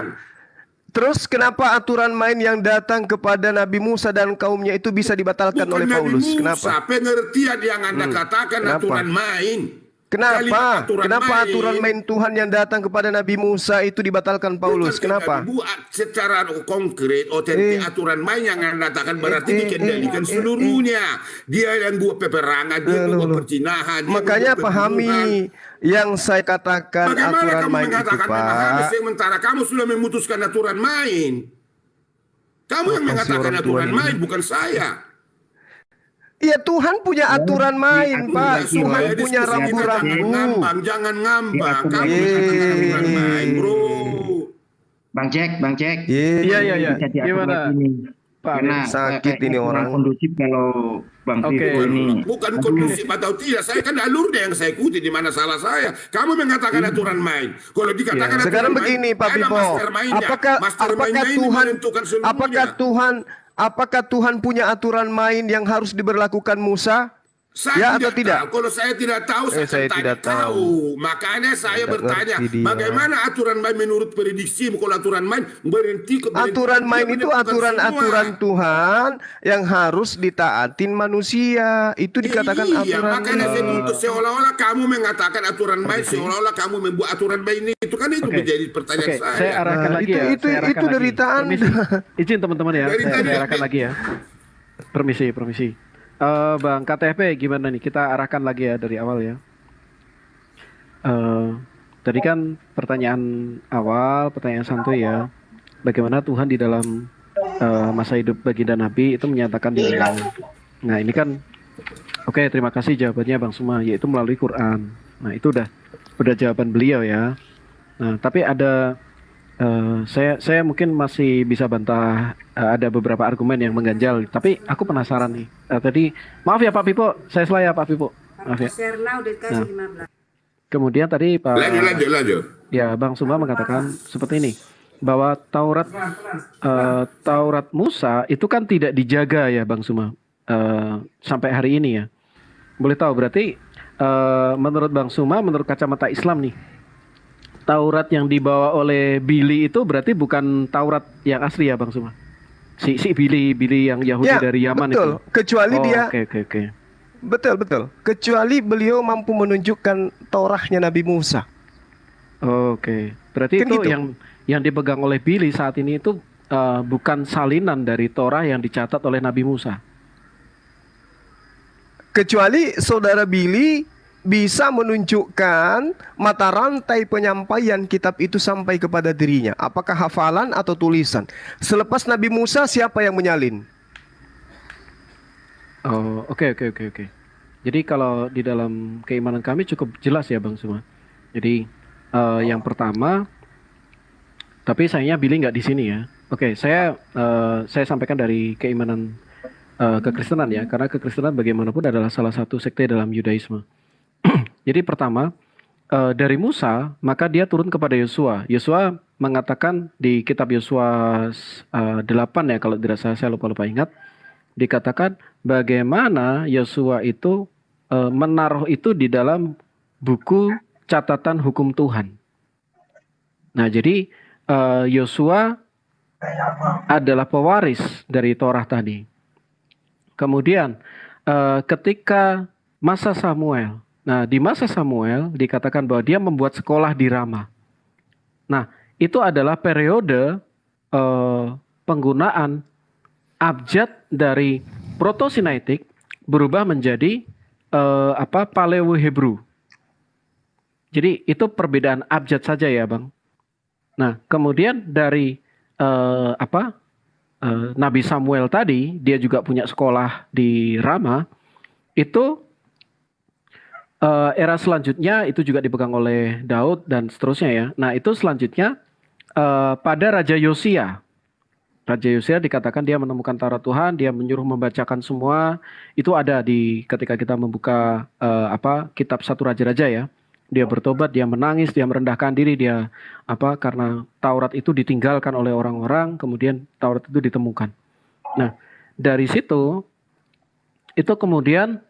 Speaker 2: Terus kenapa aturan main yang datang kepada Nabi Musa dan kaumnya itu bisa dibatalkan
Speaker 3: Bukan
Speaker 2: oleh
Speaker 3: Nabi
Speaker 2: Paulus?
Speaker 3: Musa,
Speaker 2: Kenapa?
Speaker 3: pengertian yang Anda katakan
Speaker 2: Kenapa?
Speaker 3: aturan main.
Speaker 2: Kenapa?
Speaker 3: Kalimat
Speaker 2: Kenapa aturan main Tuhan yang datang kepada Nabi Musa itu dibatalkan Paulus?
Speaker 3: Bukan
Speaker 2: Kenapa?
Speaker 3: buat secara konkret, otentik aturan main yang Anda katakan berarti dikendalikan seluruhnya. Dia yang buat peperangan, dia yang buat perzinahan. dia
Speaker 2: Makanya
Speaker 3: membuat pembunuhan.
Speaker 2: pahami yang saya katakan
Speaker 3: Bagaimana
Speaker 2: aturan
Speaker 3: kamu
Speaker 2: main itu,
Speaker 3: mengatakan memahami
Speaker 2: Pak.
Speaker 3: sementara kamu sudah memutuskan aturan main? Kamu yang
Speaker 2: Apa sih
Speaker 3: mengatakan
Speaker 2: orang
Speaker 3: aturan
Speaker 2: tua ini?
Speaker 3: main, bukan saya.
Speaker 2: Iya, Tuhan punya aturan main, Pak.
Speaker 3: Supaya
Speaker 2: Tuhan punya
Speaker 3: diskusi kita jangan
Speaker 2: rambu-rambu.
Speaker 3: ngambang, jangan ngambang.
Speaker 5: Ya,
Speaker 3: Kamu mengatakan aturan main, bro.
Speaker 5: Bang Jack.
Speaker 1: Iya.
Speaker 5: Bisa diatur
Speaker 1: Gimana,
Speaker 5: lagi nih.
Speaker 1: Pak?
Speaker 5: Karena
Speaker 2: Sakit ini
Speaker 5: kurang
Speaker 2: orang.
Speaker 5: kondusif kalau Bang
Speaker 1: Oke.
Speaker 5: Pipo ini.
Speaker 3: Bukan kondusif atau tidak. Saya kan alurnya yang saya ikuti. Di mana salah saya? Kamu mengatakan aturan main. Kalau dikatakan
Speaker 2: Sekarang
Speaker 3: aturan
Speaker 2: begini,
Speaker 3: main,
Speaker 2: Pak
Speaker 3: ada
Speaker 2: Pipo.
Speaker 3: mastermind-nya. Mastermind-nya ini menentukan seluruhnya.
Speaker 2: Apakah Tuhan punya aturan main yang harus diberlakukan Musa? Ya
Speaker 3: Saya
Speaker 2: atau tidak?
Speaker 3: tahu. Kalau saya tidak tahu, saya
Speaker 2: saya
Speaker 3: akan
Speaker 2: tidak
Speaker 3: tanya tahu. Makanya saya
Speaker 2: Tidak
Speaker 3: bertanya,
Speaker 2: ngerti dia.
Speaker 3: bagaimana aturan main menurut prediksi? Kalau aturan main berhenti ke
Speaker 2: Aturan main itu aturan-aturan Tuhan yang harus ditaatin manusia. Itu dikatakan
Speaker 3: iya,
Speaker 2: aturan.
Speaker 3: makanya saya tuntut seolah-olah kamu mengatakan aturan main, seolah-olah kamu membuat aturan main itu kan itu
Speaker 1: Oke.
Speaker 3: menjadi pertanyaan
Speaker 1: Oke,
Speaker 3: saya.
Speaker 1: saya arahkan
Speaker 2: Nah,
Speaker 1: lagi ya.
Speaker 2: itu
Speaker 1: saya arahkan lagi.
Speaker 2: derita Anda.
Speaker 1: Permisi. Izin teman-teman ya,
Speaker 3: Dari tadi,
Speaker 1: saya arahkan lagi ya. Permisi. Bang KTP gimana nih? Kita arahkan lagi ya dari awal ya. Eh, tadi kan pertanyaan awal, pertanyaan santuy ya. Bagaimana Tuhan di dalam masa hidup baginda Nabi itu menyatakan dirinya. Nah ini kan, oke, terima kasih jawabannya Bang Suma, yaitu melalui Quran. Nah itu udah jawaban beliau ya. Nah tapi ada saya mungkin masih bisa bantah, ada beberapa argumen yang mengganjal. Tapi aku penasaran nih. Tadi maaf ya Pak Pipo, saya salah ya Pak Pipo. Maaf ya.
Speaker 6: Serna udah dikasih 15.
Speaker 1: Kemudian tadi Pak
Speaker 3: Lanjut.
Speaker 1: ya Bang Suma mengatakan seperti ini, bahwa Taurat Musa itu kan tidak dijaga ya Bang Suma sampai hari ini ya. Boleh tahu berarti menurut Bang Suma, menurut kacamata Islam nih, Taurat yang dibawa oleh Billy itu berarti bukan Taurat yang asli ya Bang Suma? Si Billy yang Yahudi
Speaker 2: Ya,
Speaker 1: dari Yaman
Speaker 2: betul.
Speaker 1: itu.
Speaker 2: Kecuali dia
Speaker 1: Oke.
Speaker 2: betul. Kecuali beliau mampu menunjukkan Taurahnya Nabi Musa.
Speaker 1: Oke. Berarti
Speaker 2: Kan
Speaker 1: itu
Speaker 2: gitu.
Speaker 1: yang dipegang oleh Billy saat ini itu bukan salinan dari Torah yang dicatat oleh Nabi Musa.
Speaker 2: Kecuali saudara Billy bisa menunjukkan mata rantai penyampaian kitab itu sampai kepada dirinya. Apakah hafalan atau tulisan. Selepas Nabi Musa siapa yang menyalin?
Speaker 1: Oh, oke. Jadi kalau di dalam keimanan kami cukup jelas ya Bang Suma. Jadi yang pertama, tapi sayangnya Billy nggak di sini ya. Oke, saya sampaikan dari keimanan kekristenan ya, karena kekristenan bagaimanapun adalah salah satu sekte dalam Yudaisme. Jadi pertama, dari Musa, maka dia turun kepada Yosua. Yosua mengatakan di kitab Yosua 8 ya, kalau tidak salah, saya lupa ingat, dikatakan bagaimana Yosua itu menaruh itu di dalam buku catatan hukum Tuhan. Nah, jadi Yosua adalah pewaris dari Torah tadi. Kemudian ketika masa Samuel, nah di masa Samuel dikatakan bahwa dia membuat sekolah di Rama. Nah, itu adalah periode penggunaan abjad dari Proto-Sinaitik berubah menjadi Paleo Hebrew. Jadi itu perbedaan abjad saja ya, Bang. Nah, kemudian dari Nabi Samuel tadi, dia juga punya sekolah di Rama. Itu era selanjutnya itu juga dipegang oleh Daud dan seterusnya ya. Nah, itu selanjutnya pada Raja Yosia. Raja Yosia dikatakan dia menemukan Taurat Tuhan, dia menyuruh membacakan semua. Itu ada ketika kita membuka kitab 1 Raja-Raja ya. Dia bertobat, dia menangis, dia merendahkan diri, dia karena Taurat itu ditinggalkan oleh orang-orang, kemudian Taurat itu ditemukan. Nah, dari situ itu kemudian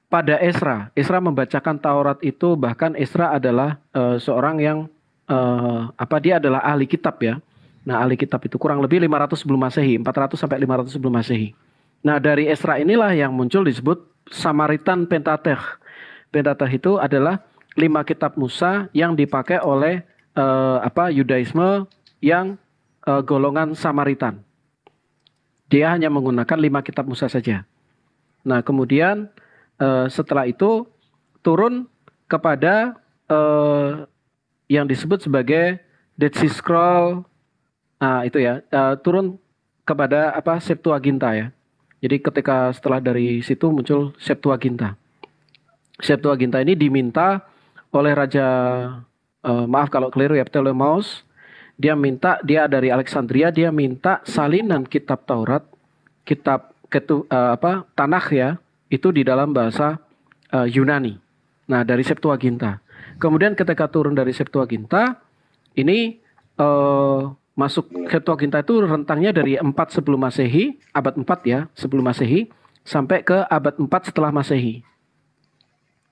Speaker 1: pada Esra membacakan Taurat itu, bahkan Esra adalah seorang yang dia adalah ahli kitab ya. Nah, ahli kitab itu kurang lebih 500 sebelum Masehi, 400 sampai 500 sebelum Masehi. Nah, dari Esra inilah yang muncul disebut Samaritan Pentateuch. Pentateuch itu adalah 5 kitab Musa yang dipakai oleh Yudaisme yang golongan Samaritan. Dia hanya menggunakan 5 kitab Musa saja. Nah, kemudian setelah itu turun kepada yang disebut sebagai Dead Sea Scroll. Nah, itu ya, turun kepada Septuaginta ya. Jadi ketika setelah dari situ muncul Septuaginta. Septuaginta ini diminta oleh Raja, maaf kalau keliru ya, Ptolemeus. Dia dari Alexandria, dia minta salinan kitab Taurat, kitab Tanakh ya, itu di dalam bahasa Yunani. Nah, dari Septuaginta. Kemudian ketika turun dari Septuaginta, ini masuk Septuaginta itu rentangnya dari 4 sebelum Masehi, abad 4 ya, sebelum Masehi, sampai ke abad 4 setelah Masehi.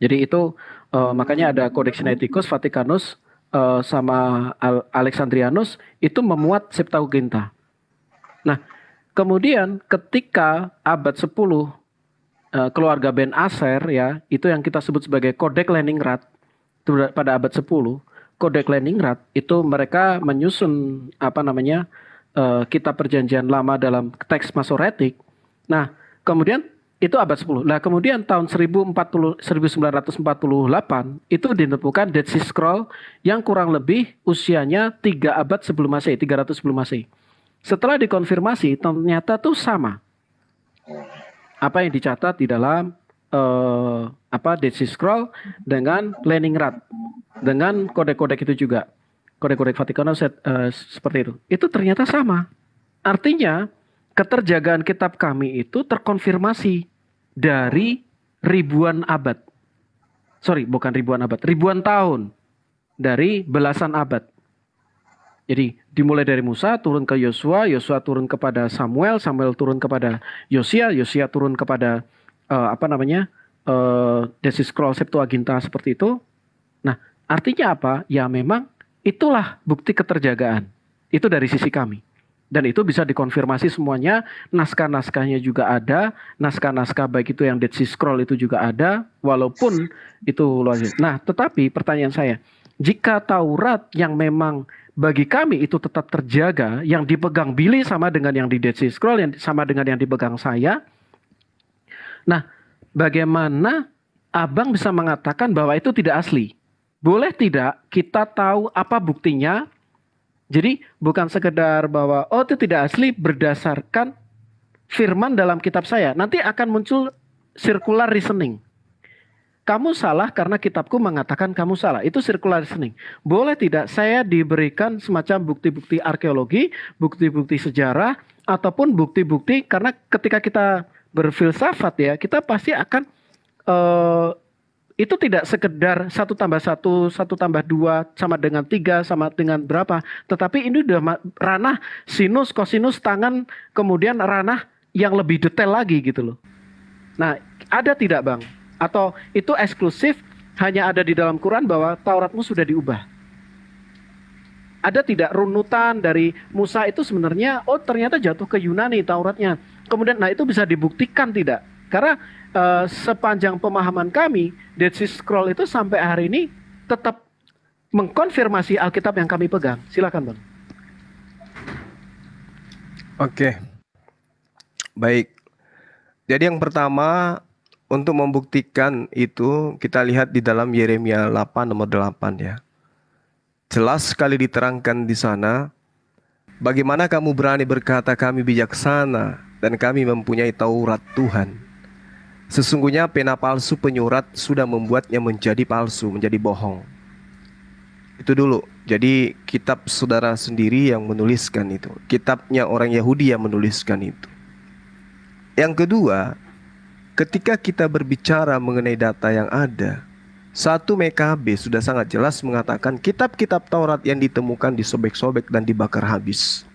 Speaker 1: Jadi itu makanya ada Codex Sinaiticus, Vaticanus, sama Alexandrianus itu memuat Septuaginta. Nah, kemudian ketika abad 10 keluarga Ben Aser ya, itu yang kita sebut sebagai Codex Leningrad, itu pada abad 10, Codex Leningrad itu mereka menyusun kitab perjanjian lama dalam teks Masoretik. Nah, kemudian Itu abad 10. Nah, kemudian tahun 1948 itu ditemukan Dead Sea Scroll yang kurang lebih usianya 3 abad sebelum Masehi, 300 sebelum Masehi. Setelah dikonfirmasi, ternyata tuh sama. Apa yang dicatat di dalam Dead Sea Scroll dengan Leningrad, dengan kodek-kodek itu juga. Kodek-kodek Vatikano seperti itu. Itu ternyata sama. Artinya, keterjagaan kitab kami itu terkonfirmasi dari ribuan abad. Sorry, bukan ribuan abad, ribuan tahun. Dari belasan abad. Jadi dimulai dari Musa turun ke Yosua, Yosua turun kepada Samuel, Samuel turun kepada Yosia, Yosia turun kepada Dead Sea Scroll Septuaginta seperti itu. Nah, artinya apa? Ya memang itulah bukti keterjagaan. Itu dari sisi kami. Dan itu bisa dikonfirmasi semuanya, naskah-naskahnya juga ada, naskah-naskah baik itu yang Dead Sea Scroll itu juga ada, walaupun itu luar biasa. Nah, tetapi pertanyaan saya, jika Taurat yang memang bagi kami itu tetap terjaga, yang dipegang Billy sama dengan yang di Dead Sea Scroll, yang sama dengan yang dipegang saya, nah, bagaimana Abang bisa mengatakan bahwa itu tidak asli? Boleh tidak kita tahu apa buktinya? Jadi bukan sekedar bahwa itu tidak asli berdasarkan firman dalam kitab saya. Nanti akan muncul circular reasoning. Kamu salah karena kitabku mengatakan kamu salah. Itu circular reasoning. Boleh tidak saya diberikan semacam bukti-bukti arkeologi, bukti-bukti sejarah, ataupun bukti-bukti, karena ketika kita berfilsafat ya, kita pasti akan itu tidak sekedar 1 tambah 1, 1 tambah 2 sama dengan 3 sama dengan berapa. Tetapi ini udah ranah sinus, kosinus, tangan, kemudian ranah yang lebih detail lagi gitu loh. Nah, ada tidak Bang? Atau itu eksklusif hanya ada di dalam Quran bahwa Tauratmu sudah diubah? Ada tidak runutan dari Musa itu sebenarnya, ternyata jatuh ke Yunani Tauratnya. Kemudian, nah itu bisa dibuktikan tidak? Karena sepanjang pemahaman kami, Dead Sea Scroll itu sampai hari ini tetap mengkonfirmasi Alkitab yang kami pegang. Silakan Bang.
Speaker 2: Oke. Baik. Jadi yang pertama, untuk membuktikan itu kita lihat di dalam Yeremia 8 nomor 8 ya. Jelas sekali diterangkan di sana, bagaimana kamu berani berkata kami bijaksana dan kami mempunyai Taurat Tuhan. Sesungguhnya pena palsu penyurat sudah membuatnya menjadi palsu, menjadi bohong. Itu dulu. Jadi kitab saudara sendiri yang menuliskan itu. Kitabnya orang Yahudi yang menuliskan itu. Yang kedua, ketika kita berbicara mengenai data yang ada, 1 MKB sudah sangat jelas mengatakan kitab-kitab Taurat yang ditemukan disobek-sobek dan dibakar habis.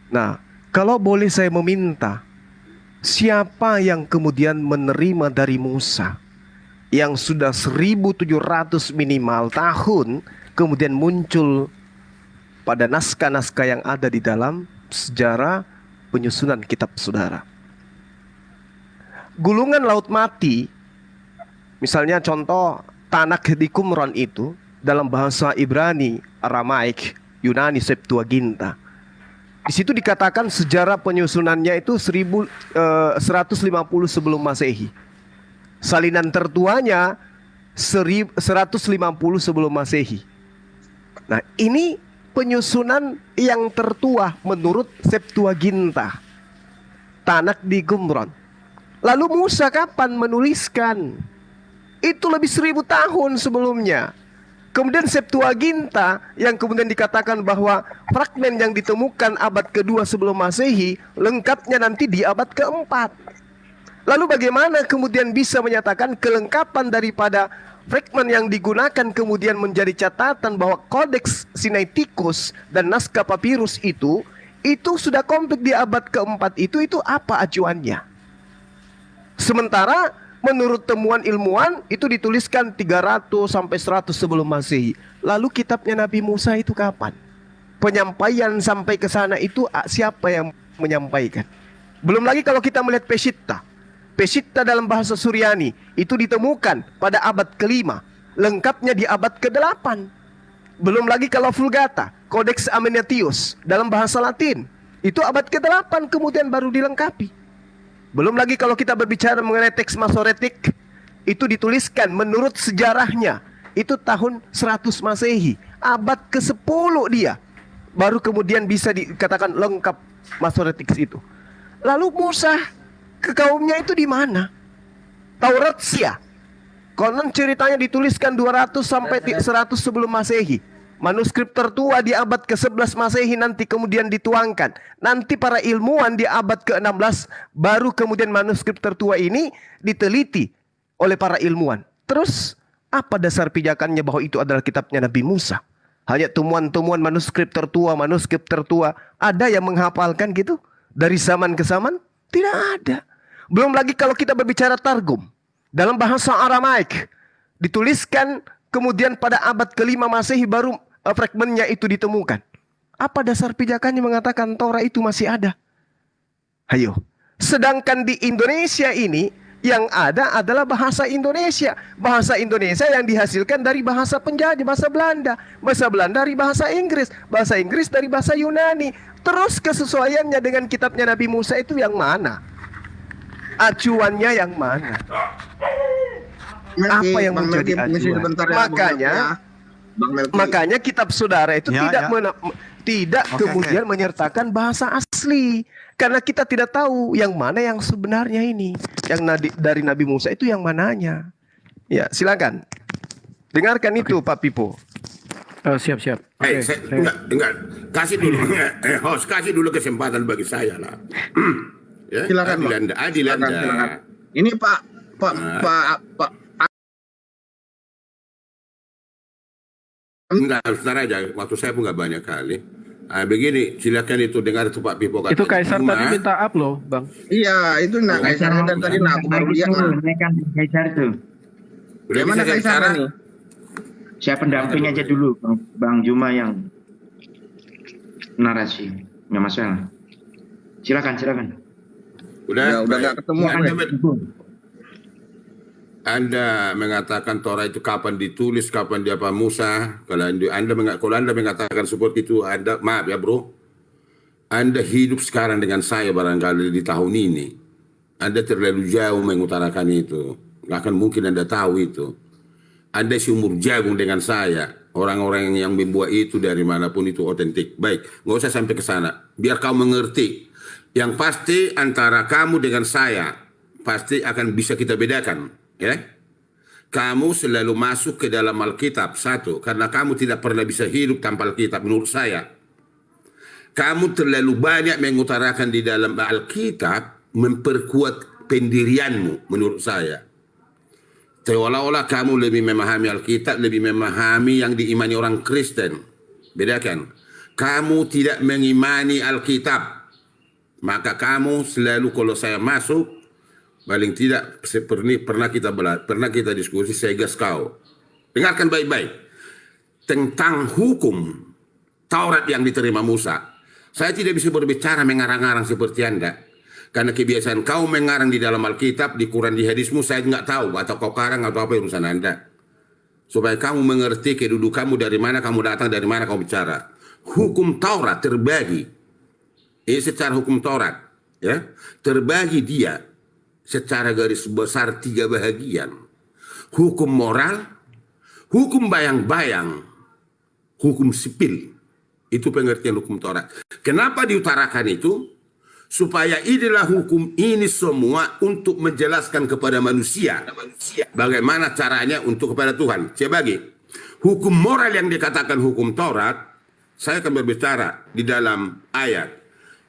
Speaker 2: Nah, kalau boleh saya meminta, siapa yang kemudian menerima dari Musa yang sudah 1700 minimal tahun kemudian muncul pada naskah-naskah yang ada di dalam sejarah penyusunan kitab saudara? Gulungan laut mati, misalnya contoh Tanakh di Qumran itu dalam bahasa Ibrani, Aramaik, Yunani, Septuaginta. Di situ dikatakan sejarah penyusunannya itu 150 sebelum Masehi. Salinan tertuanya 150 sebelum Masehi. Nah, ini penyusunan yang tertua menurut Septuaginta, Tanakh di Qumran. Lalu Musa kapan menuliskan? Itu lebih 1000 tahun sebelumnya. Kemudian Septuaginta yang kemudian dikatakan bahwa fragmen yang ditemukan abad kedua sebelum Masehi, lengkapnya nanti di abad keempat. Lalu bagaimana kemudian bisa menyatakan kelengkapan daripada fragmen yang digunakan kemudian menjadi catatan bahwa Codex Sinaiticus dan naskah papirus itu sudah komplit di abad keempat itu apa acuannya? Sementara menurut temuan ilmuwan itu dituliskan 300 sampai 100 sebelum Masehi. Lalu kitabnya Nabi Musa itu kapan? Penyampaian sampai ke sana itu siapa yang menyampaikan? Belum lagi kalau kita melihat Peshitta. Peshitta dalam bahasa Suryani itu ditemukan pada abad ke-5, lengkapnya di abad ke-8. Belum lagi kalau Vulgata, Codex Amenetius dalam bahasa Latin, itu abad ke-8 kemudian baru dilengkapi. Belum lagi kalau kita berbicara mengenai teks Masoretik, itu dituliskan menurut sejarahnya itu tahun 100 Masehi, abad ke-10 dia. Baru kemudian bisa dikatakan lengkap Masoretik itu. Lalu Musa ke kaumnya itu di mana? Taurat Sia. Konon ceritanya dituliskan 200 sampai 100 sebelum Masehi. Manuskrip tertua di abad ke-11 Masehi nanti kemudian dituangkan. Nanti para ilmuwan di abad ke-16 baru kemudian manuskrip tertua ini diteliti oleh para ilmuwan. Terus apa dasar pijakannya bahwa itu adalah kitabnya Nabi Musa? Hanya temuan-temuan manuskrip tertua. Ada yang menghafalkan gitu dari zaman ke zaman? Tidak ada. Belum lagi kalau kita berbicara targum. Dalam bahasa Aramaik dituliskan kemudian pada abad ke-5 Masehi baru fragmennya itu ditemukan. Apa dasar pijakannya mengatakan Torah itu masih ada? Ayo. Sedangkan di Indonesia ini yang ada adalah bahasa Indonesia. Bahasa Indonesia yang dihasilkan dari bahasa penjajah, bahasa Belanda. Bahasa Belanda dari bahasa Inggris. Bahasa Inggris dari bahasa Yunani. Terus kesesuaiannya dengan kitabnya Nabi Musa itu yang mana? Acuannya yang mana? Apa yang menjadi acuan? Makanya kitab saudara itu tidak kemudian menyertakan bahasa asli. Karena kita tidak tahu yang mana yang sebenarnya ini. Yang dari Nabi Musa itu yang mananya. Ya, silakan. Dengarkan itu Pak Pipo.
Speaker 1: Siap.
Speaker 3: Enggak. Kasih dulu, host, kasih dulu kesempatan bagi saya lah. Ya,
Speaker 6: silakan,
Speaker 3: Adil Anda.
Speaker 6: Silakan. Ini Pak
Speaker 3: Enggak, sebentar aja. Waktu saya pun nggak banyak kali. Begini, silakan itu dengar itu Pak Pipo kata.
Speaker 1: Itu Kaisar tadi minta up loh, Bang.
Speaker 6: Iya, itu Kaisar dan tadi aku baru lihat.
Speaker 5: Kaisar itu.
Speaker 3: Udah
Speaker 6: Mana
Speaker 3: bisa
Speaker 6: Kaisar
Speaker 3: bicara?
Speaker 6: nih?
Speaker 5: Saya pendamping aja dulu, Bang Juma yang narasi. Nggak masalah. Silakan.
Speaker 3: Udah
Speaker 6: nggak ketemu.
Speaker 3: Anda mengatakan Torah itu kapan ditulis, kapan dia Pak Musa. Kalau Anda mengatakan seperti itu, Anda maaf ya bro. Anda hidup sekarang dengan saya barangkali di tahun ini. Anda terlalu jauh mengutarakan itu. Nggak akan mungkin Anda tahu itu. Anda seumur jagung dengan saya. Orang-orang yang membuat itu dari manapun itu otentik. Baik, nggak usah sampai ke sana. Biar kau mengerti. Yang pasti antara kamu dengan saya pasti akan bisa kita bedakan. Ya, kamu selalu masuk ke dalam Alkitab satu, karena kamu tidak pernah bisa hidup tanpa Alkitab menurut saya. Kamu terlalu banyak mengutarakan di dalam Alkitab memperkuat pendirianmu menurut saya. Seolah-olah kamu lebih memahami Alkitab, lebih memahami yang diimani orang Kristen. Bedakan. Kamu tidak mengimani Alkitab, maka kamu selalu kalau saya masuk paling tidak pernah kita diskusi saya gas kau. Dengarkan baik-baik tentang hukum Taurat yang diterima Musa. Saya tidak bisa berbicara mengarang-arang seperti Anda. Karena kebiasaan kau mengarang di dalam Alkitab, di Quran, di hadismu, saya nggak tahu. Atau kau karang atau apa urusan Anda. Supaya kamu mengerti kedudukanmu, dari mana kamu datang, dari mana kamu bicara. Hukum Taurat terbagi. Ini secara hukum Taurat. Ya, terbagi dia secara garis besar 3 bahagian. Hukum moral, hukum bayang-bayang, hukum sipil. Itu pengertian hukum Taurat. Kenapa diutarakan itu? Supaya inilah hukum ini semua untuk menjelaskan kepada manusia bagaimana caranya untuk kepada Tuhan. Saya bagi. Hukum moral yang dikatakan hukum Taurat, saya akan berbicara di dalam ayat.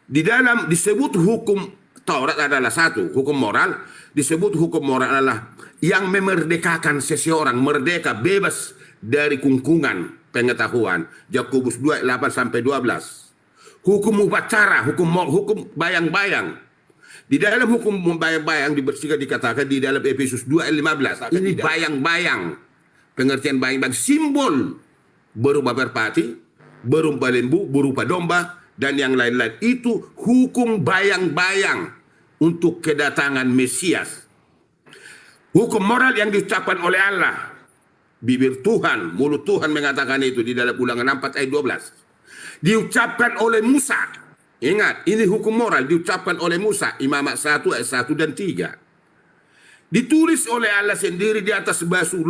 Speaker 3: Di dalam disebut hukum Taurat adalah satu, hukum moral. Disebut hukum moral adalah yang memerdekakan seseorang, merdeka, bebas dari kungkungan pengetahuan. Yakobus 2:8-12. Hukum upacara, hukum bayang-bayang. Di dalam hukum bayang-bayang dibersihkan dikatakan di dalam Efesus 2:15. Ini bayang-bayang. Pengertian bayang-bayang simbol berupa merpati, berupa lembu, berupa domba, dan yang lain-lain. Itu hukum bayang-bayang untuk kedatangan Mesias. Hukum moral yang diucapkan oleh Allah. Bibir Tuhan, mulut Tuhan mengatakan itu di dalam Ulangan 4 ayat 12. Diucapkan oleh Musa Ingat, ini hukum moral diucapkan oleh Musa, Imamat 1 ayat 1 dan 3. Ditulis oleh Allah sendiri di atas batu.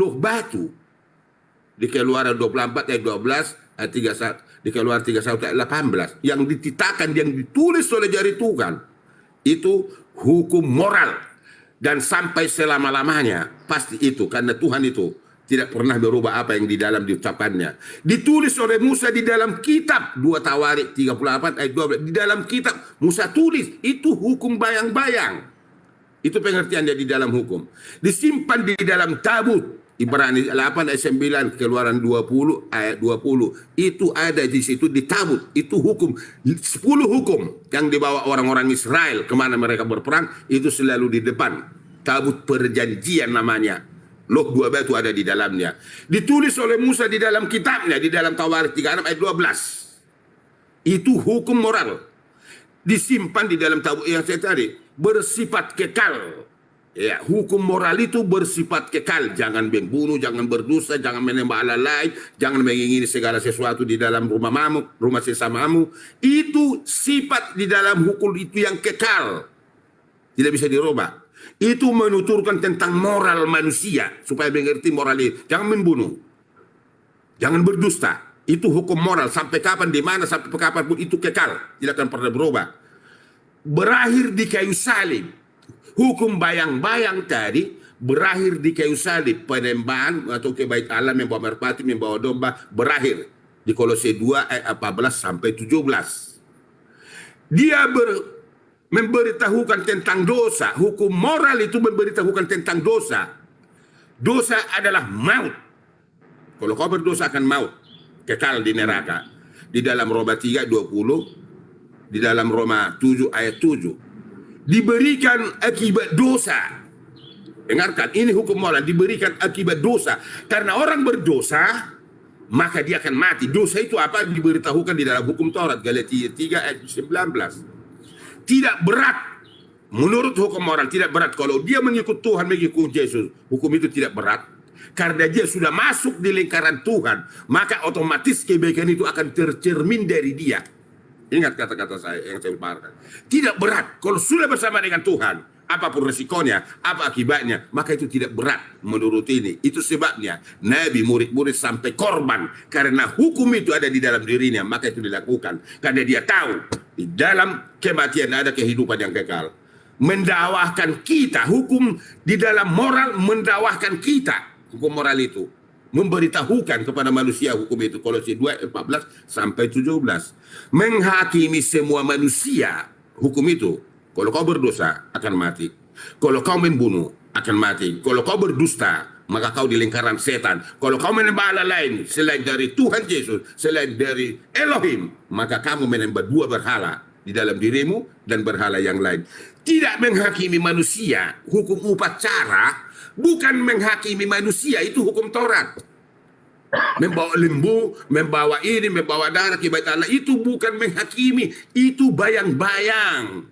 Speaker 3: Di Keluaran 24 ayat 12, ayat 31, di Keluaran 31 ayat 18. Yang dititahkan, yang ditulis oleh jari Tuhan. Itu hukum moral. Dan sampai selama-lamanya, pasti itu. Karena Tuhan itu tidak pernah berubah apa yang di dalam diucapkannya. Ditulis oleh Musa di dalam kitab 2 Tawarik 38 ayat 12. Di dalam kitab Musa tulis. Itu hukum bayang-bayang. Itu pengertiannya di dalam hukum. Disimpan di dalam tabut. Ibrani 8 ayat 9, Keluaran 20 ayat 20. Itu ada di situ di tabut. Itu hukum. 10 hukum yang dibawa orang-orang Israel kemana mereka berperang. Itu selalu di depan. Tabut perjanjian namanya. Loh 2 batu ada di dalamnya. Ditulis oleh Musa di dalam kitabnya. Di dalam Tawarik 36 ayat 12. Itu hukum moral. Disimpan di dalam tabut yang saya tadi. Bersifat kekal. Ya, hukum moral itu bersifat kekal. Jangan membunuh, jangan berdosa, jangan menyembah Allah lain, jangan mengingini segala sesuatu di dalam rumah sesamamu. Itu sifat di dalam hukum itu yang kekal. Tidak bisa dirubah. Itu menuturkan tentang moral manusia supaya mengerti moral itu. Jangan membunuh. Jangan berdusta. Itu hukum moral sampai kapan, di mana, sampai kapan pun itu kekal. Tidak akan pernah berubah. Berakhir di kayu salib. Hukum bayang-bayang tadi berakhir di kayu salib. Penyembahan atau ke bait Allah, membawa merpati, membawa domba, berakhir di Kolose 2 ayat 14 sampai 17. Dia memberitahukan tentang dosa. Hukum moral itu memberitahukan tentang dosa. Dosa adalah maut. Kalau kau berdosa akan maut, kekal di neraka. Di dalam Roma 3 20, di dalam Roma 7 ayat 7. Diberikan akibat dosa. Dengarkan, ini hukum moral, diberikan akibat dosa. Karena orang berdosa, maka dia akan mati. Dosa itu apa? Diberitahukan di dalam hukum Taurat, Galatia 3 ayat 19. Tidak berat. Menurut hukum moral tidak berat. Kalau dia mengikut Tuhan, mengikut Yesus, hukum itu tidak berat. Karena dia sudah masuk di lingkaran Tuhan, maka otomatis kebaikan itu akan tercermin dari dia. Ingat kata-kata saya yang saya paparkan. Tidak berat. Kalau sudah bersama dengan Tuhan, apapun resikonya, apa akibatnya, maka itu tidak berat menurut ini. Itu sebabnya Nabi, murid-murid sampai korban. Karena hukum itu ada di dalam dirinya, maka itu dilakukan. Karena dia tahu, di dalam kematian ada kehidupan yang kekal. Mendakwahkan kita, hukum di dalam moral mendakwahkan kita. Hukum moral itu memberitahukan kepada manusia hukum itu. Kolose 2 14 sampai 17. Menghakimi semua manusia hukum itu. Kalau kau berdosa akan mati. Kalau kau membunuh akan mati. Kalau kau berdusta, maka kau di lingkaran setan. Kalau kau menyembah Allah lain selain dari Tuhan Yesus, selain dari Elohim, maka kamu menyembah 2 berhala di dalam dirimu dan berhala yang lain. Tidak menghakimi manusia, hukum upacara bukan menghakimi manusia, itu hukum Taurat. Membawa lembu, membawa ini, membawa darah ke bait Allah, itu bukan menghakimi, itu bayang-bayang.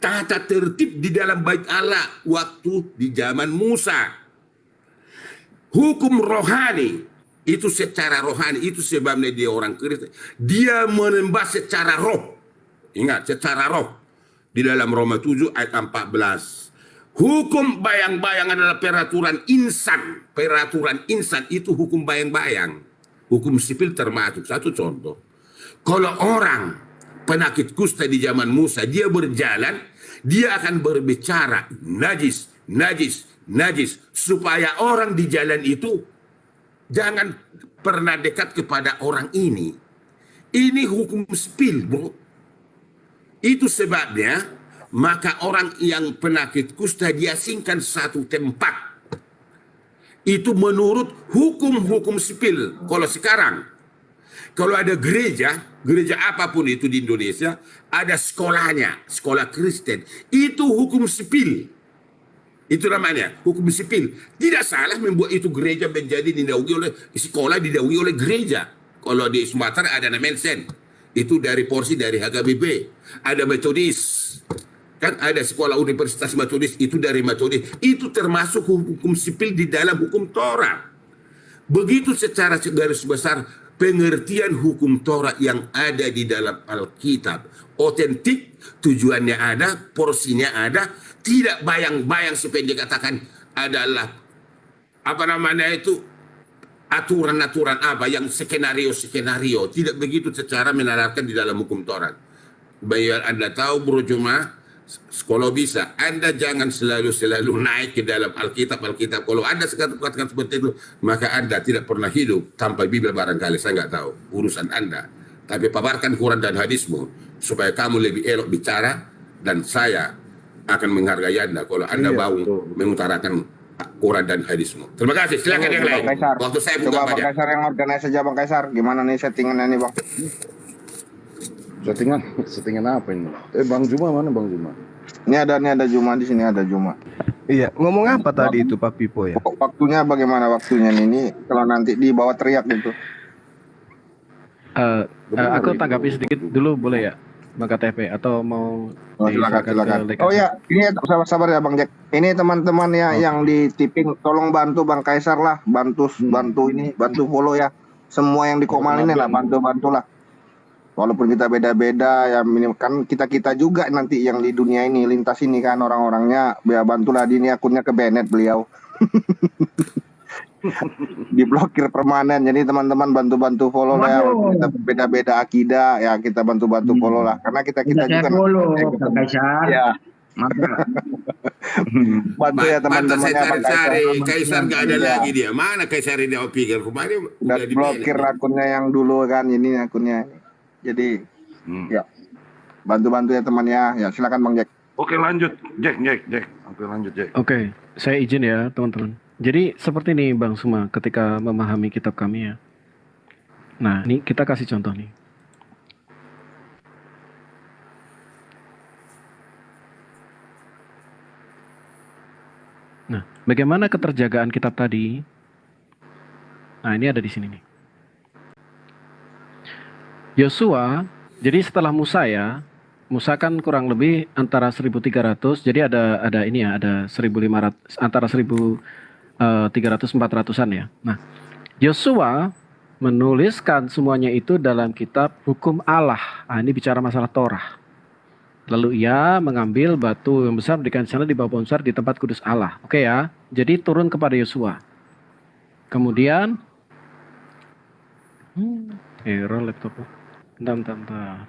Speaker 3: Tata tertib di dalam bait Allah waktu di zaman Musa. Hukum rohani, itu secara rohani, itu sebabnya dia orang Kristen. Dia menyembah secara roh. Ingat, secara roh. Di dalam Roma 7 ayat 14. Hukum bayang-bayang adalah peraturan insan. Peraturan insan itu hukum bayang-bayang. Hukum sipil termasuk. Satu contoh. Kalau orang penyakit kusta di zaman Musa, dia berjalan, dia akan berbicara najis, najis, najis. Supaya orang di jalan itu jangan pernah dekat kepada orang ini. Ini hukum sipil, bro. Itu sebabnya maka orang yang penyakit kusta diasingkan satu tempat. Itu menurut hukum-hukum sipil. Kalau sekarang, kalau ada gereja, gereja apapun itu di Indonesia, ada sekolahnya, sekolah Kristen. Itu hukum sipil. Itu namanya, hukum sipil. Tidak salah membuat itu gereja menjadi didahului oleh sekolah, didahului oleh gereja. Kalau di Sumatera ada namanya Sen. Itu dari porsi dari HKBP. Ada Metodis. Kan ada sekolah Universitas Metodis, itu dari Metodis. Itu termasuk hukum sipil di dalam hukum Taurat. Begitu secara garis besar pengertian hukum Taurat yang ada di dalam Alkitab otentik, tujuannya ada, porsinya ada, tidak bayang-bayang seperti dikatakan adalah apa namanya itu aturan-aturan apa yang skenario-skenario, tidak begitu secara menerapkan di dalam hukum Taurat. Biar Anda tahu Bro Juma, kalau bisa Anda jangan selalu naik ke dalam Alkitab. Kalau Anda katakan seperti itu, maka Anda tidak pernah hidup tanpa Bibel barangkali, saya nggak tahu urusan Anda. Tapi paparkan Quran dan hadismu supaya kamu lebih elok bicara, dan saya akan menghargai Anda kalau Anda mau mengutarakan Quran dan hadismu. Terima kasih. Silakan yang lain.
Speaker 6: Kaisar.
Speaker 3: Waktu saya buka
Speaker 6: Coba Bang
Speaker 3: banyak.
Speaker 6: Kaisar yang organize saja Bang Kaisar. Gimana nih settingannya nih Bang?
Speaker 7: Settingan apa ini? Bang Juma mana Bang Juma?
Speaker 6: Ini ada Juma di sini, ada Juma.
Speaker 2: Iya, ngomong apa tadi itu Pak Pipo ya?
Speaker 6: Waktunya bagaimana waktunya nih? Ini kalau nanti di bawah teriak gitu.
Speaker 1: Aku tanggapi sedikit dulu boleh ya, Bang KTP, atau mau
Speaker 6: Silakan.
Speaker 1: ke Lekasar?
Speaker 6: Oh ya, ini sabar ya Bang Jack. Ini teman-teman ya yang di tipping, tolong bantu Bang Kaisar lah, bantu follow ya. Semua yang di Komal ini lah, bantulah. Walaupun kita beda-beda ya, kan kita juga nanti yang di dunia ini lintas ini kan orang-orangnya, ya bantulah. Di ini akunnya ke Bennett beliau. Diblokir permanen, jadi teman-teman bantu follow lah ya. Kita beda-beda akidah ya, kita bantu follow lah, karena kita juga
Speaker 5: follow Bang Kaisar.
Speaker 6: ya bantu ya
Speaker 3: Pantas
Speaker 6: teman-teman
Speaker 3: saya
Speaker 6: ya Bang
Speaker 3: cari
Speaker 6: Kaisar.
Speaker 3: Kaisar nggak ada
Speaker 6: Iya.
Speaker 3: lagi dia. Mana Kaisar ini? Aku pikir kemarin
Speaker 6: Udah
Speaker 3: udah
Speaker 6: blokir akunnya yang dulu kan, ini akunnya. Jadi ya bantu ya teman ya. Ya silakan Bang Jack.
Speaker 7: Oke lanjut, Jack. Oke lanjut Jack.
Speaker 1: Oke, saya izin ya teman-teman. Jadi seperti ini Bang Suma ketika memahami kitab kami ya. Nah, ini kita kasih contoh nih. Nah, bagaimana keterjagaan kitab tadi? Nah, ini ada di sini nih. Yosua, jadi setelah Musa ya, Musa kan kurang lebih antara 1300, jadi ada ini ya, ada 1500, antara 1300 400-an ya. Nah, Yosua menuliskan semuanya itu dalam kitab hukum Allah. Nah, ini bicara masalah Torah. Lalu ia mengambil batu yang besar berikan sana di bawah pohon besar di tempat kudus Allah. Oke ya. Jadi turun kepada Yosua. Kemudian error laptopnya. Bentar.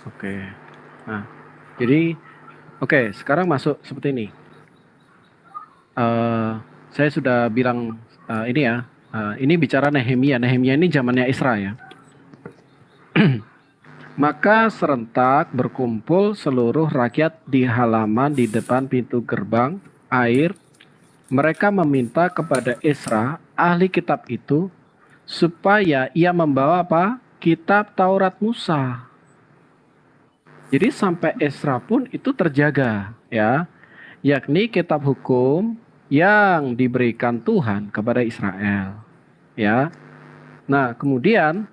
Speaker 1: Oke. Nah, jadi oke, sekarang masuk seperti ini. Saya sudah bilang ini ya. Ini bicara Nehemia. Nehemia ini zamannya Isra ya. Maka serentak berkumpul seluruh rakyat di halaman di depan pintu gerbang air. Mereka meminta kepada Esra, ahli kitab itu, supaya ia membawa apa? Kitab Taurat Musa. Jadi sampai Esra pun itu terjaga, ya, yakni kitab hukum yang diberikan Tuhan kepada Israel, ya. Nah, kemudian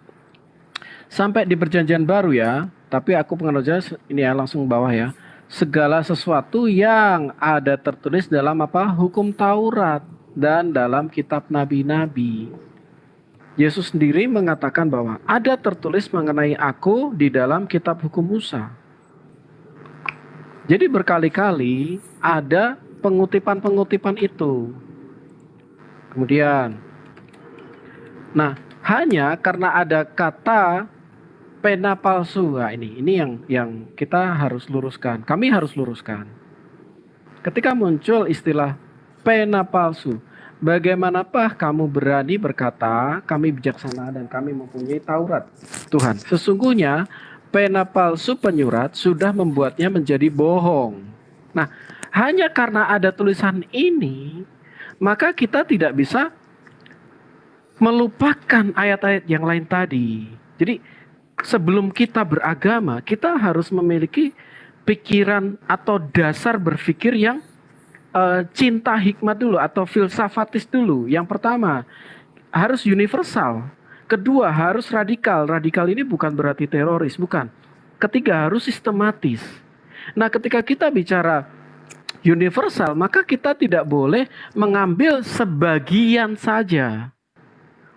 Speaker 1: sampai di perjanjian baru ya, tapi aku pengaruhnya ini ya langsung bawah ya. Segala sesuatu yang ada tertulis dalam apa? Hukum Taurat dan dalam kitab nabi-nabi. Yesus sendiri mengatakan bahwa ada tertulis mengenai aku di dalam kitab hukum Musa. Jadi berkali-kali ada pengutipan-pengutipan itu. Kemudian, nah hanya karena ada kata pena palsu, nah, ini yang kita harus luruskan. Kami harus luruskan. Ketika muncul istilah pena palsu, bagaimanapun kamu berani berkata kami bijaksana dan kami mempunyai Taurat Tuhan? Sesungguhnya pena palsu penyurat sudah membuatnya menjadi bohong. Nah, hanya karena ada tulisan ini, maka kita tidak bisa melupakan ayat-ayat yang lain tadi. Jadi sebelum kita beragama, kita harus memiliki pikiran atau dasar berpikir yang cinta hikmat dulu atau filsafatis dulu. Yang pertama, harus universal. Kedua, harus radikal. Radikal ini bukan berarti teroris, bukan. Ketiga, harus sistematis. Nah, ketika kita bicara universal, maka kita tidak boleh mengambil sebagian saja.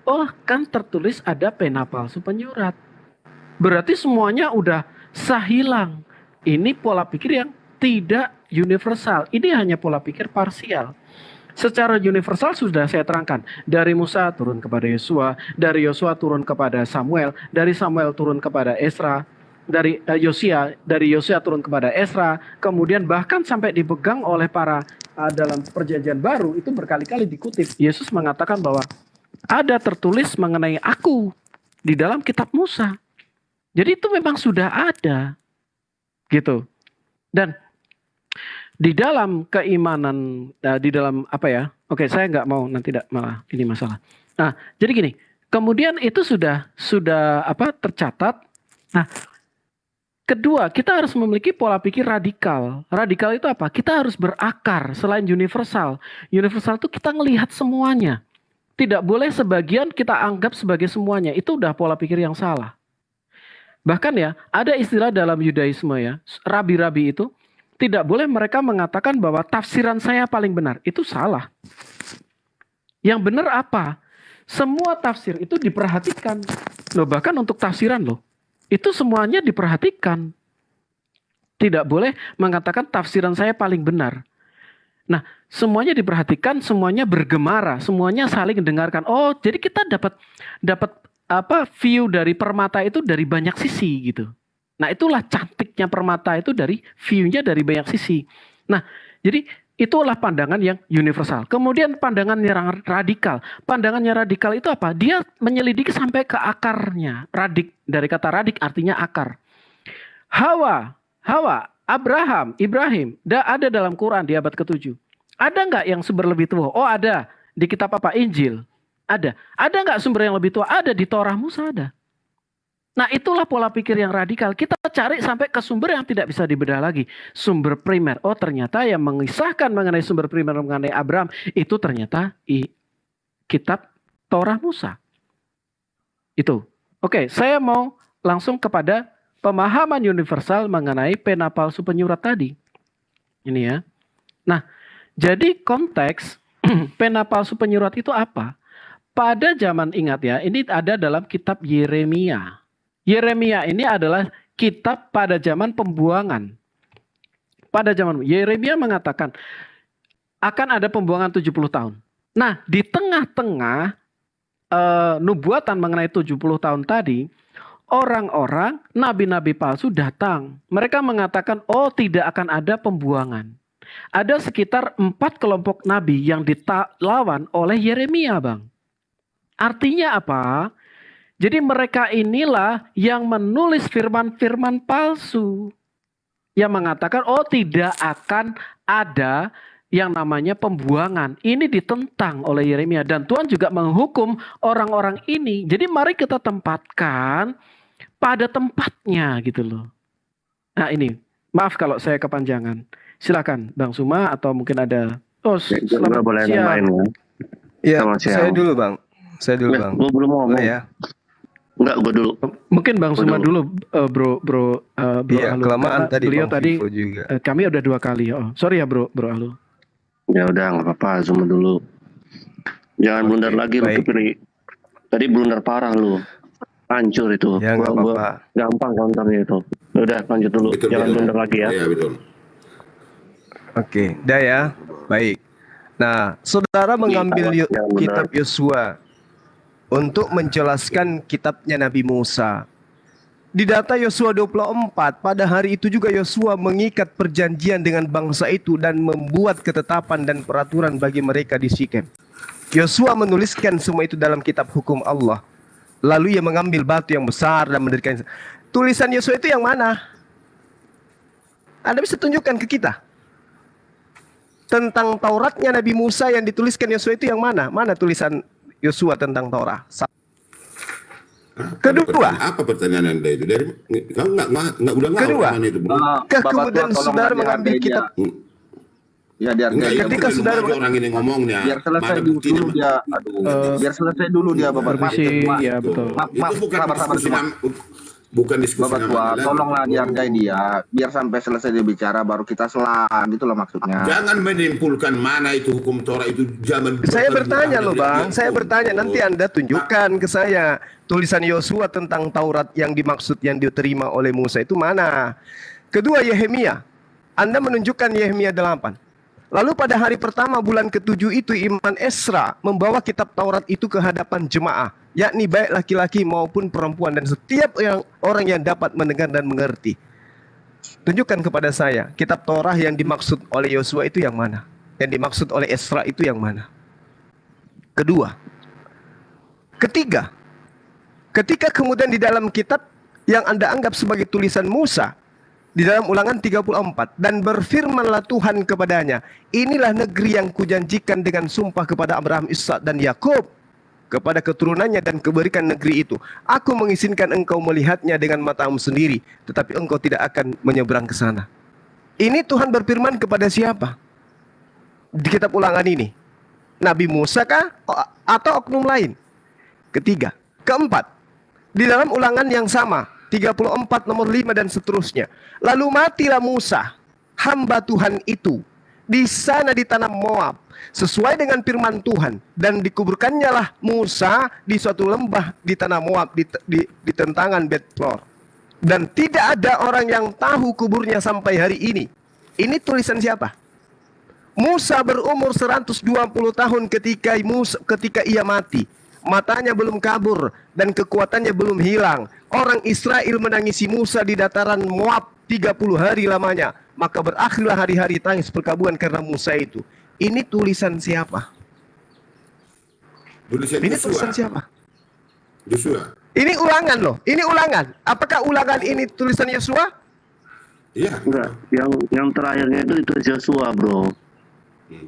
Speaker 1: oh kan tertulis ada pena palsu penyurat. Berarti semuanya udah sah hilang. Ini pola pikir yang tidak universal. Ini hanya pola pikir parsial. Secara universal sudah saya terangkan. Dari Musa turun kepada Yosua, dari Yosua turun kepada Samuel, dari Samuel turun kepada Esra, dari Yosia turun kepada Esra, kemudian bahkan sampai dipegang oleh para dalam perjanjian baru itu berkali-kali dikutip. Yesus mengatakan bahwa ada tertulis mengenai aku di dalam kitab Musa. Jadi itu memang sudah ada. Gitu. Dan di dalam keimanan, di dalam apa ya? Oke, saya nggak mau nanti tidak malah ini masalah. Nah, jadi gini. Kemudian itu sudah tercatat. Nah, kedua, kita harus memiliki pola pikir radikal. Radikal itu apa? Kita harus berakar selain universal. Universal itu kita ngelihat semuanya. Tidak boleh sebagian kita anggap sebagai semuanya. Itu udah pola pikir yang salah. Bahkan ya, ada istilah dalam Yudaisme ya, rabi-rabi itu tidak boleh mereka mengatakan bahwa tafsiran saya paling benar. Itu salah. Yang benar apa? Semua tafsir itu diperhatikan. Loh, bahkan untuk tafsiran loh. Itu semuanya diperhatikan. Tidak boleh mengatakan tafsiran saya paling benar. Nah, semuanya diperhatikan, semuanya bergemara, semuanya saling mendengarkan. Oh, jadi kita dapat view dari permata itu dari banyak sisi gitu. Nah, itulah cantiknya permata itu dari view-nya dari banyak sisi. Nah, jadi itulah pandangan yang universal. Kemudian pandangan yang radikal. Pandangannya radikal itu apa? Dia menyelidiki sampai ke akarnya. Radik, dari kata radik artinya akar. Hawa, Abraham, Ibrahim, ada dalam Quran di abad ke-7. Ada nggak yang sumber lebih tua? Oh, ada. Di kitab apa? Injil. Ada. Ada nggak sumber yang lebih tua? Ada. Di Torah Musa ada. Nah, itulah pola pikir yang radikal. Kita cari sampai ke sumber yang tidak bisa dibedah lagi. Sumber primer. Oh, ternyata yang mengisahkan mengenai sumber primer mengenai Abraham itu ternyata kitab Torah Musa. Itu. Oke, saya mau langsung kepada pemahaman universal mengenai pena palsu penyurat tadi. Ini ya. Nah, jadi konteks pena palsu penyurat itu apa? Pada zaman, ingat ya, ini ada dalam kitab Yeremia. Yeremia ini adalah kitab pada zaman pembuangan. Pada zaman Yeremia mengatakan akan ada pembuangan 70 tahun. Nah, di tengah-tengah nubuatan mengenai 70 tahun tadi, orang-orang, nabi-nabi palsu datang. Mereka mengatakan, oh tidak akan ada pembuangan. Ada sekitar 4 kelompok nabi yang dilawan oleh Yeremia, Bang. Artinya apa? Jadi mereka inilah yang menulis firman-firman palsu. Yang mengatakan, oh tidak akan ada yang namanya pembuangan. Ini ditentang oleh Yeremia. Dan Tuhan juga menghukum orang-orang ini. Jadi mari kita tempatkan pada tempatnya gitu loh. Nah ini, maaf kalau saya kepanjangan. Silakan Bang Suma atau mungkin ada. Oh, selamat
Speaker 8: boleh
Speaker 1: siang.
Speaker 8: main ya.
Speaker 2: Iya,
Speaker 8: Selamat siang.
Speaker 2: saya dulu Bang. Bang.
Speaker 8: Gue belum ngomong.
Speaker 2: Boleh ya.
Speaker 8: Enggak, gue dulu.
Speaker 1: Mungkin Bang Suma dulu, bro
Speaker 2: Iya,
Speaker 1: Alu.
Speaker 2: kelamaan
Speaker 1: Karena
Speaker 2: tadi
Speaker 1: beliau
Speaker 2: Bang
Speaker 1: tadi
Speaker 2: Vivo juga.
Speaker 1: kami udah 2 kali. Oh, sorry ya bro Alu.
Speaker 8: Ya udah, nggak apa-apa. Zoom dulu. Jangan blunder lagi lu,
Speaker 2: baik.
Speaker 8: Kipri. Tadi blunder parah lu. Hancur itu.
Speaker 2: Ya, nggak
Speaker 8: Gua
Speaker 2: apa-apa.
Speaker 8: gampang counternya itu. Udah, lanjut dulu.
Speaker 3: Betul,
Speaker 8: Jangan
Speaker 3: betul.
Speaker 8: blunder lagi ya.
Speaker 3: Iya, betul.
Speaker 2: Oke, dah ya. Baik. Nah, saudara mengambil
Speaker 8: yang benar.
Speaker 2: kitab Yosua untuk menjelaskan kitabnya Nabi Musa. Di data Yosua 24, pada hari itu juga Yosua mengikat perjanjian dengan bangsa itu dan membuat ketetapan dan peraturan bagi mereka di Sikem. Yosua menuliskan semua itu dalam kitab hukum Allah. Lalu ia mengambil batu yang besar dan mendirikan. Tulisan Yosua itu yang mana? Anda bisa tunjukkan ke kita. Tentang Tauratnya Nabi Musa yang dituliskan Yosua itu yang mana? Mana tulisan Yosua tentang Taurat? Kedua,
Speaker 3: Apa pertanyaan Anda itu? Dari kamu nggak udah
Speaker 2: Kedua.
Speaker 3: mana itu, Bro?
Speaker 2: kemudian saudara mengambil kitab.
Speaker 6: Ya biar
Speaker 3: Enggak,
Speaker 6: dia,
Speaker 2: ketika
Speaker 3: bukan
Speaker 2: saudara
Speaker 3: aja orang ini ngomongnya.
Speaker 6: biar selesai
Speaker 3: Mana
Speaker 6: dulu
Speaker 3: buktinya, Pak?
Speaker 6: dia. Aduh, biar selesai dulu dia Bapak.
Speaker 1: Permisi,
Speaker 6: Maaf,
Speaker 1: ya betul.
Speaker 6: maaf,
Speaker 3: Itu bukan
Speaker 6: sabar
Speaker 3: diskusi
Speaker 6: cuma.
Speaker 3: bukan diskusi
Speaker 6: Bapak tua,
Speaker 3: namanya lagi.
Speaker 6: tolonglah dihargai dia, biar sampai selesai dia bicara baru kita selang, gitu loh maksudnya.
Speaker 3: Jangan menyimpulkan mana itu hukum Torah itu zaman.
Speaker 2: Saya bertanya loh Bang, saya bertanya, nanti Anda tunjukkan ke saya tulisan Yosua tentang Taurat yang dimaksud yang diterima oleh Musa itu mana. Kedua, Yehemia. Anda menunjukkan Yehemia 8. Lalu pada hari pertama bulan ke-7 itu Imam Esra membawa kitab Taurat itu ke hadapan jemaah, yakni baik laki-laki maupun perempuan dan setiap orang yang dapat mendengar dan mengerti. Tunjukkan kepada saya kitab Taurat yang dimaksud oleh Yosua itu yang mana? Yang dimaksud oleh Esra itu yang mana? Kedua. Ketiga, ketika kemudian di dalam kitab yang Anda anggap sebagai tulisan Musa, di dalam Ulangan 34, dan berfirmanlah Tuhan kepadanya, inilah negeri yang kujanjikan dengan sumpah kepada Abraham, Ishak dan Yakub, kepada keturunannya, dan kuberikan negeri itu. Aku mengizinkan engkau melihatnya dengan matamu sendiri, tetapi engkau tidak akan menyeberang ke sana. Ini Tuhan berfirman kepada siapa? Di kitab Ulangan ini, Nabi Musa kah atau oknum lain? Ketiga. Keempat, di dalam Ulangan yang sama 34 nomor 5 dan seterusnya. Lalu matilah Musa, hamba Tuhan itu, di sana di tanah Moab, sesuai dengan firman Tuhan, dan dikuburkannya lah Musa di suatu lembah di tanah Moab di tentangan Bet-Peor. Dan tidak ada orang yang tahu kuburnya sampai hari ini. Ini tulisan siapa? Musa berumur 120 tahun ketika ia mati. Matanya belum kabur dan kekuatannya belum hilang. Orang Israel menangisi Musa di dataran Moab 30 hari lamanya. Maka berakhirlah hari-hari tangis perkabungan karena Musa itu. Ini tulisan siapa? Ini tulisan siapa?
Speaker 3: Yosua.
Speaker 2: Ini Ulangan loh. Ini Ulangan. Apakah Ulangan ini tulisan Yosua?
Speaker 3: Iya.
Speaker 8: Enggak, yang terakhirnya itu Joshua, bro.
Speaker 2: Ini.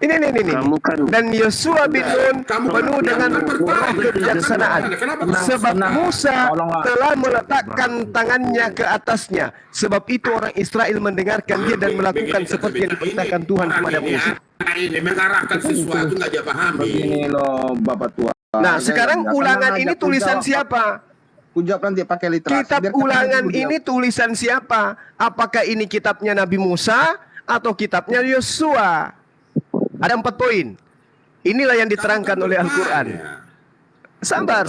Speaker 8: Kamu kan
Speaker 2: Dan Yosua bin Nun penuh dengan kebijaksanaan. Sebab Musa telah meletakkan tangannya ke atasnya. Sebab itu orang Israel mendengarkan dia dan melakukan seperti yang diperintahkan Tuhan kepada Musa.
Speaker 3: Ini mengarahkan sesuatu nggak dia pahami.
Speaker 6: Begini loh Bapak tua.
Speaker 2: Nah sekarang Ulangan ini tulisan siapa?
Speaker 6: Kujawab nanti pakai literasi.
Speaker 2: Kitab
Speaker 6: Biar
Speaker 2: Ulangan
Speaker 6: kalian
Speaker 2: ini tulisan siapa? Apakah ini kitabnya Nabi Musa atau kitabnya Yosua? Ada 4 poin. Inilah yang diterangkan oleh Al-Quran. Sabar.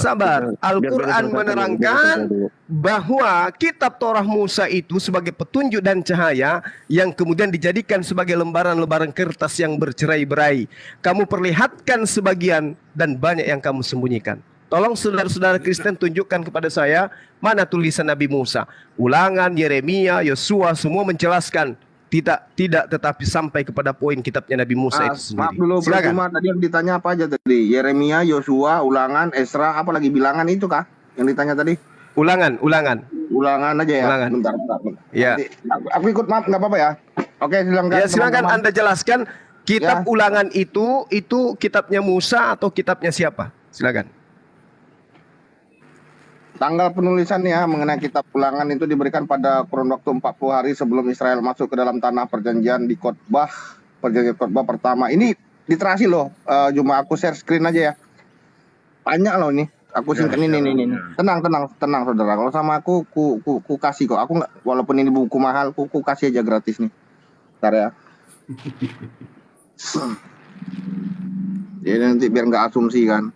Speaker 2: Al-Quran menerangkan bahwa kitab Torah Musa itu sebagai petunjuk dan cahaya yang kemudian dijadikan sebagai lembaran-lembaran kertas yang bercerai-berai. Kamu perlihatkan sebagian dan banyak yang kamu sembunyikan. Tolong saudara-saudara Kristen tunjukkan kepada saya mana tulisan Nabi Musa. Ulangan, Yeremia, Yosua semua menjelaskan. Tidak, tetapi sampai kepada poin kitabnya Nabi Musa itu sendiri.
Speaker 6: Maaf dulu, Cuma tadi yang ditanya apa aja tadi? Yeremia, Yosua, Ulangan, Esra, apa lagi bilangan itu kah? Yang ditanya tadi?
Speaker 2: Ulangan.
Speaker 6: Ulangan aja ya.
Speaker 2: Ulangan.
Speaker 6: Bentar.
Speaker 2: Ya.
Speaker 6: Nanti, aku ikut, maaf nggak apa-apa ya. Oke, silakan.
Speaker 2: Ya silakan
Speaker 6: teman-teman.
Speaker 2: Anda jelaskan kitab
Speaker 6: Ya.
Speaker 2: Ulangan itu kitabnya Musa atau kitabnya siapa? Silakan.
Speaker 6: Tanggal penulisan ya mengenai kitab Ulangan itu diberikan pada kurun waktu 40 hari sebelum Israel masuk ke dalam tanah perjanjian di perjanjian khotbah pertama. Ini literasi loh, cuma aku share screen aja ya. Banyak loh ini. Aku singkat ini. Tenang saudara. Kalau sama aku kasih kok. Aku nggak, walaupun ini buku mahal, ku kasih aja gratis nih. Bentar ya. Jadi nanti biar nggak asumsi kan.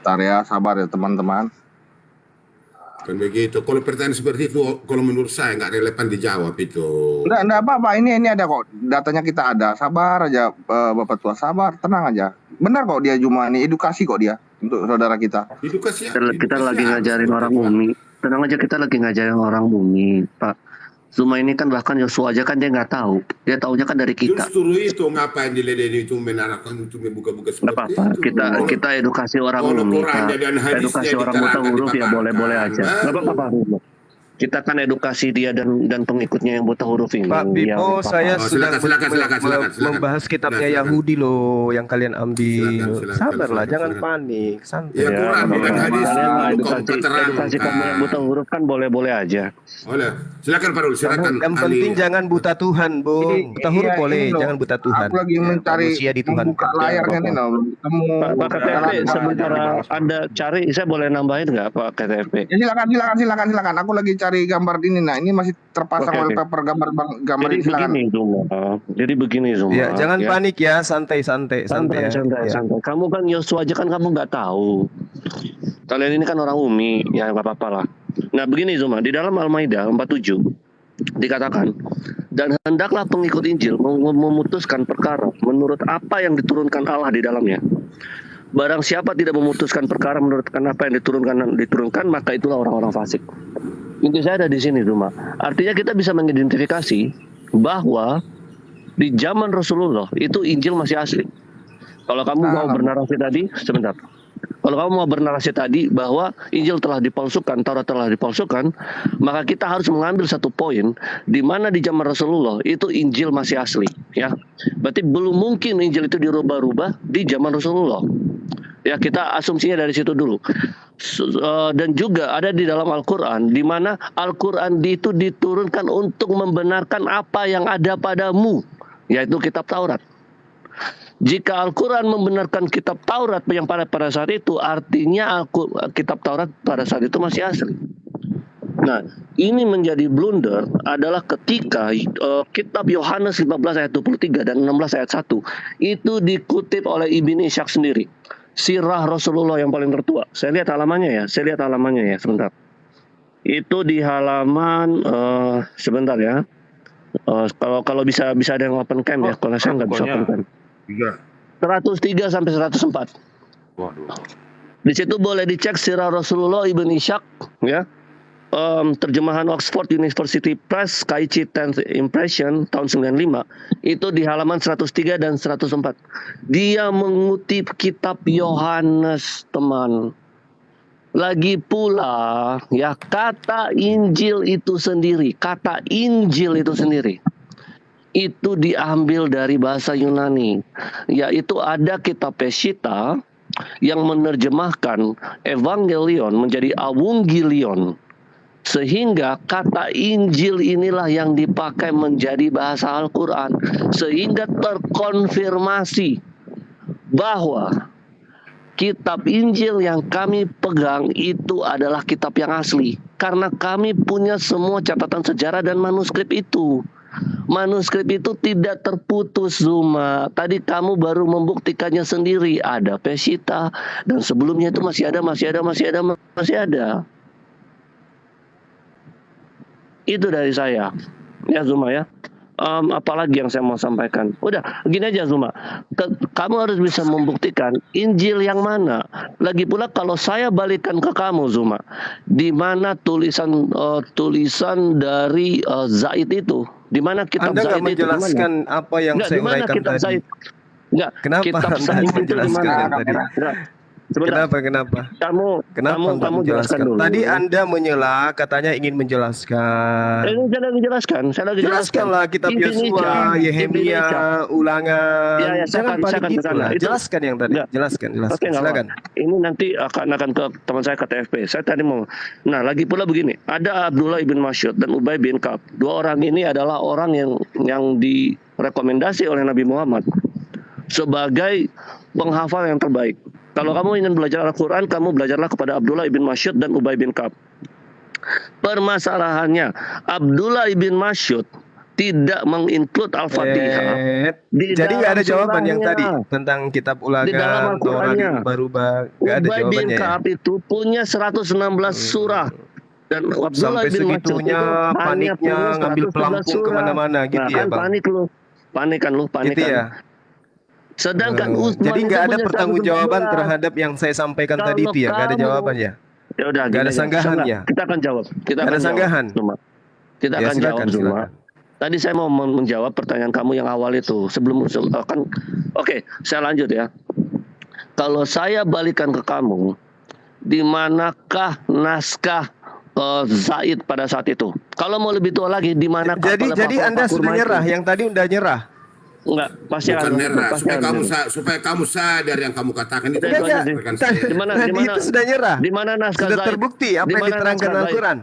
Speaker 6: Bentar ya, sabar ya teman-teman.
Speaker 3: Kan begitu. Kalau pertanyaan seperti itu, kalau menurut saya nggak relevan dijawab itu.
Speaker 6: Enggak apa-apa. Ini ada kok. Datanya kita ada. Sabar aja, Bapak tua. Sabar, tenang aja. Benar kok dia cuma ini edukasi kok dia untuk saudara kita.
Speaker 3: Edukasi.
Speaker 8: kita lagi ngajarin orang bumi. Tenang aja, kita lagi ngajarin orang bumi, Pak. Zuma ini kan bahkan Yosua aja kan dia nggak tahu. Dia taunya kan dari kita.
Speaker 3: Justru itu ngapain diledeni itu menarikkan untuk membuka-buka
Speaker 8: Nggak
Speaker 3: seperti
Speaker 8: apa-apa.
Speaker 3: itu.
Speaker 8: Kita edukasi orang bumi, Pak. Edukasi orang buta huruf ya boleh-boleh aja. Nggak apa-apa, Pak. Kita kan edukasi dia dan pengikutnya yang buta huruf ini.
Speaker 2: Pak Bimo, saya
Speaker 3: Oh,
Speaker 2: sudah
Speaker 3: silakan.
Speaker 2: membahas kitabnya
Speaker 3: Silakan.
Speaker 2: Yahudi loh yang kalian ambil.
Speaker 3: Silakan,
Speaker 2: Sabarlah, jangan
Speaker 3: silakan.
Speaker 2: panik, santai.
Speaker 3: Ya, Quran bukan hadis.
Speaker 8: Edukasi kamu yang buta huruf kan boleh-boleh aja.
Speaker 3: Oleh, silakan Pak Rul, silakan.
Speaker 2: Yang penting jangan buta Tuhan, Bung. Buta huruf
Speaker 6: Iya,
Speaker 2: boleh,
Speaker 6: ini loh.
Speaker 2: jangan buta Tuhan.
Speaker 6: Aku lagi mencari
Speaker 2: Manusia dituhankan.
Speaker 6: membuka layarnya nih, no. Ketemu.
Speaker 8: Pak KTP, sementara Anda cari, saya boleh nambahin nggak Pak KTP?
Speaker 6: Ya, silakan. Aku lagi cari gambar ini. Nah, ini masih terpasang
Speaker 8: Oke.
Speaker 6: wallpaper gambar
Speaker 8: Jadi
Speaker 6: ini, silakan.
Speaker 8: begini Zuma.
Speaker 2: Ya, jangan panik ya, santai ya.
Speaker 8: Santai.
Speaker 2: Ya.
Speaker 8: Kamu kan Yosua aja kan kamu nggak tahu. Kalian ini kan orang umi, ya nggak apa-apa lah. Nah begini Zuma, di dalam Al-Maidah 47 dikatakan, dan hendaklah pengikut Injil memutuskan perkara menurut apa yang diturunkan Allah di dalamnya. Barang siapa tidak memutuskan perkara menurutkan apa yang diturunkan, maka itulah orang-orang fasik. Inti saya ada di sini Zuma. Artinya kita bisa mengidentifikasi bahwa di zaman Rasulullah itu Injil masih asli. Kalau kamu mau bernarasi tadi, sebentar. Kalau kamu mau bernarasi tadi bahwa Injil telah dipalsukan, Taurat telah dipalsukan, maka kita harus mengambil satu poin di mana di zaman Rasulullah itu Injil masih asli, ya. Berarti belum mungkin Injil itu dirubah-rubah di zaman Rasulullah. Ya, kita asumsinya dari situ dulu. Dan juga ada di dalam Al-Quran, di mana Al-Quran itu diturunkan untuk membenarkan apa yang ada padamu, yaitu kitab Taurat. Jika Al-Quran membenarkan kitab Taurat yang pada saat itu, artinya kitab Taurat pada saat itu masih asli. Nah, ini menjadi blunder adalah ketika kitab Yohanes 15 ayat 23 dan 16 ayat 1 itu dikutip oleh Ibn Ishaq sendiri. Sirah Rasulullah yang paling tertua. Saya lihat halamannya ya, sebentar. Itu di halaman sebentar ya. Kalau bisa ada yang open cam ya. Kalau saya nggak bisa open cam. 103 sampai 104.
Speaker 7: Waduh.
Speaker 8: Di situ boleh dicek Sirah Rasulullah Ibn Ishaq ya. Terjemahan Oxford University Press Kaichi 10th Impression tahun 95 itu di halaman 103 dan 104. Dia mengutip kitab Yohanes, teman. Lagi pula ya, kata Injil itu sendiri itu diambil dari bahasa Yunani, yaitu ada kitab Peshitta yang menerjemahkan Evangelion menjadi Awungilion. Sehingga kata Injil inilah yang dipakai menjadi bahasa Al-Quran. Sehingga terkonfirmasi bahwa kitab Injil yang kami pegang itu adalah kitab yang asli. Karena kami punya semua catatan sejarah dan manuskrip itu. Manuskrip itu tidak terputus, Zuma. Tadi kamu baru membuktikannya sendiri. Ada Peshitta dan sebelumnya itu masih ada. Itu dari saya, ya Zuma ya. Apalagi yang saya mau sampaikan. Udah, gini aja Zuma. Kamu harus bisa membuktikan Injil yang mana. Lagi pula kalau saya balikan ke kamu Zuma, di mana tulisan dari Zaid itu, di mana kitab
Speaker 2: Anda
Speaker 8: Zaid
Speaker 2: nggak
Speaker 8: itu?
Speaker 2: menjelaskan apa yang saya uraikan tadi.
Speaker 8: Kenapa
Speaker 2: Anda
Speaker 8: Zaid itu di
Speaker 2: menjelaskan
Speaker 8: mana?
Speaker 2: yang tadi?
Speaker 8: Sebentar.
Speaker 2: Kenapa?
Speaker 8: Kamu jelaskan dulu.
Speaker 2: Tadi Anda menyela, katanya ingin menjelaskan.
Speaker 8: Ini saya lagi jelaskan.
Speaker 2: Jelaskanlah kitab Yosua, Yehemia, Ulangan.
Speaker 8: Ya,
Speaker 2: Jangan panik gitu lah. Jelaskan yang tadi. Jelaskan.
Speaker 8: Oke,
Speaker 2: Silakan.
Speaker 8: Ini nanti akan ke teman saya ke TFP. Saya tadi mau. Nah, lagi pula begini. Ada Abdullah ibn Mas'ud dan Ubay bin Ka'ab. Dua orang ini adalah orang yang direkomendasi oleh Nabi Muhammad sebagai penghafal yang terbaik. Kalau kamu ingin belajar Al-Quran, kamu belajarlah kepada Abdullah ibn Mas'ud dan Ubay bin Ka'ab. Permasalahannya, Abdullah ibn Mas'ud tidak menginclude Al-Fatihah.
Speaker 2: Jadi nggak ada jawaban yang tadi tentang kitab Ulangan, Taurat berubah. Nggak ada
Speaker 8: Ubay bin
Speaker 2: jawabannya.
Speaker 8: Ka'ab itu punya 116 surah. Dan Abdullah
Speaker 2: Sampai
Speaker 8: bin Mas'ud
Speaker 2: segitunya
Speaker 8: itu
Speaker 2: paniknya ngambil pelampung kemana-mana gitu ya, Bang.
Speaker 8: Panik kan.
Speaker 2: Gitu ya.
Speaker 8: Sedangkan Utsman
Speaker 2: jadi nggak
Speaker 8: itu
Speaker 2: ada
Speaker 8: punya
Speaker 2: pertanggungjawaban
Speaker 8: 119.
Speaker 2: terhadap yang saya sampaikan tadi itu ya, nggak ada jawabannya.
Speaker 8: Ya udah,
Speaker 2: Nggak ada sanggahannya.
Speaker 8: Kita akan jawab.
Speaker 2: Nggak ada sanggahan.
Speaker 8: Kita
Speaker 2: Ya,
Speaker 8: akan jawab
Speaker 2: silakan.
Speaker 8: semua. Tadi saya mau menjawab pertanyaan kamu yang awal itu Oke, saya lanjut ya. Kalau saya balikan ke kamu, di manakah naskah Zaid pada saat itu. Kalau mau lebih tua lagi, di mana
Speaker 2: Jadi Anda sudah nyerah, yang tadi udah nyerah.
Speaker 8: Enggak, pasti
Speaker 3: Bukan
Speaker 8: akan
Speaker 3: nyerah,
Speaker 8: pasti
Speaker 3: supaya
Speaker 8: akan
Speaker 3: kamu
Speaker 8: nyerah.
Speaker 3: supaya kamu sadar yang kamu katakan itu.
Speaker 8: Itu aja sih.
Speaker 3: Bukan saya.
Speaker 8: Di mana
Speaker 2: Tadi itu sudah nyerah.
Speaker 8: Di mana naskah
Speaker 2: Sudah
Speaker 8: Zaid?
Speaker 2: terbukti apa
Speaker 8: Di
Speaker 2: yang
Speaker 8: mana
Speaker 2: diterangkan
Speaker 8: naskah Zaid?
Speaker 2: Al-Quran.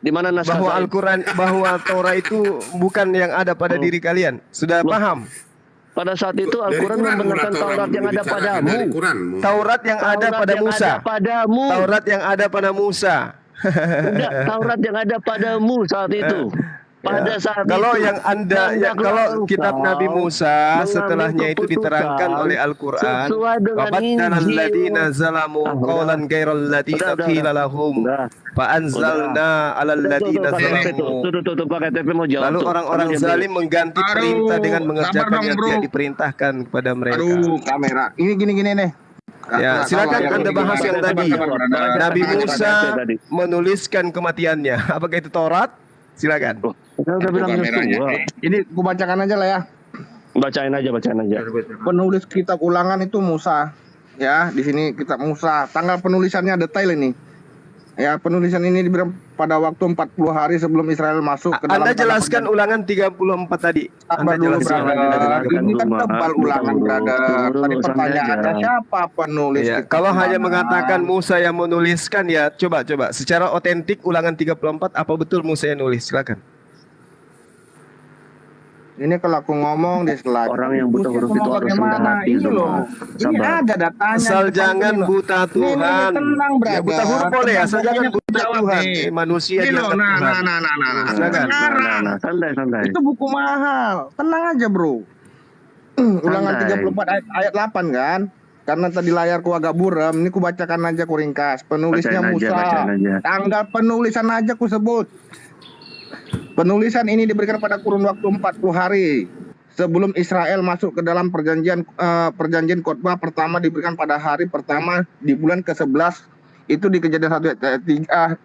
Speaker 8: Di mana naskah
Speaker 2: Bahwa
Speaker 8: Zaid?
Speaker 2: Al-Quran, bahwa Taurat itu bukan yang ada pada diri kalian. Sudah paham?
Speaker 8: Pada saat itu
Speaker 3: Dari
Speaker 8: Al-Quran
Speaker 3: Quran
Speaker 8: membenarkan
Speaker 3: pula
Speaker 8: Taurat yang ada
Speaker 3: dibicarakan,
Speaker 8: padamu.
Speaker 3: dari Quran.
Speaker 2: Taurat yang ada
Speaker 8: Taurat
Speaker 2: pada
Speaker 8: yang
Speaker 2: Musa.
Speaker 8: ada padamu.
Speaker 2: Taurat yang ada pada Musa.
Speaker 8: Enggak, Taurat yang ada padamu saat itu. Pada
Speaker 2: Ya.
Speaker 8: saat
Speaker 2: Kalau
Speaker 8: itu.
Speaker 2: yang Anda ya, kalau kitab Nabi Musa setelahnya itu diterangkan oleh Al-Qur'an,
Speaker 8: sesuai dengan
Speaker 2: wabaddala
Speaker 8: Injil.
Speaker 2: alladziina zalamu qawlan ghairal ladzi qila lahum fa anzalna 'alal ladziina zalamu.
Speaker 8: Tuh, pakai TV mau jawab.
Speaker 2: Lalu
Speaker 8: tuh.
Speaker 2: orang-orang zalim mengganti
Speaker 6: Aduh,
Speaker 2: perintah dengan
Speaker 6: sabar
Speaker 2: mengerjakan
Speaker 6: dong,
Speaker 2: yang
Speaker 6: bro.
Speaker 2: tidak diperintahkan kepada mereka.
Speaker 6: Aduh, kamera. Ini gini nih.
Speaker 2: Ya, silakan Anda bahas yang tadi. Nabi Musa menuliskan kematiannya. Apakah itu Taurat? Silakan.
Speaker 8: Saya udah bilang
Speaker 6: Kameranya.
Speaker 8: Yosua.
Speaker 6: Ini aku bacakan aja lah ya.
Speaker 8: Bacain aja.
Speaker 6: Penulis kitab Ulangan itu Musa. Ya, di sini kitab Musa. Tanggal penulisannya detail ini. Ya, penulisan ini diberikan pada waktu 40 hari sebelum Israel masuk ke dalam
Speaker 2: Anda jelaskan Ulangan 34 tadi.
Speaker 6: Sabar dulu,
Speaker 2: jelaskan.
Speaker 6: brother. Ini kan tebal Ulangan, brother. Tadi
Speaker 8: Dulu,
Speaker 6: pertanyaannya
Speaker 8: santai aja.
Speaker 6: siapa penulis
Speaker 2: Ya,
Speaker 6: kitab
Speaker 2: kalau hanya
Speaker 6: Ulangan?
Speaker 2: mengatakan Musa yang menuliskan ya coba secara otentik Ulangan 34 apa betul Musa yang nulis? Silakan.
Speaker 6: Ini kalau aku ngomong di slide.
Speaker 8: Orang yang buta huruf itu harus rendah hati,
Speaker 6: Ini
Speaker 8: Zuma.
Speaker 6: loh. Ini
Speaker 8: Sabar.
Speaker 6: ada datanya.
Speaker 2: Asal
Speaker 6: Di depan
Speaker 2: jangan
Speaker 6: ini loh.
Speaker 2: buta Tuhan.
Speaker 6: tenang,
Speaker 2: Ya,
Speaker 6: brother.
Speaker 2: buta huruf boleh,
Speaker 6: Tenang,
Speaker 2: asal jangan
Speaker 6: pokoknya
Speaker 2: buta
Speaker 6: jawab
Speaker 2: Tuhan.
Speaker 6: nih.
Speaker 2: Manusia
Speaker 6: Ini loh,
Speaker 2: dianggap Tuhan.
Speaker 6: nah.
Speaker 2: Silakan.
Speaker 6: Sekarang.
Speaker 8: Nah, santai.
Speaker 6: Itu buku mahal. Tenang aja, bro. Ulangan
Speaker 8: Santai.
Speaker 6: 34 ayat 8 kan? Karena tadi layarku agak buram, ini ku bacakan aja ku ringkas. Penulisnya
Speaker 8: Bacain aja.
Speaker 6: Tanggal penulisan aja ku sebut. Penulisan ini diberikan pada kurun waktu 40 hari sebelum Israel masuk ke dalam perjanjian khotbah pertama diberikan pada hari pertama di bulan ke-11 itu di Kejadian 1 ayat 3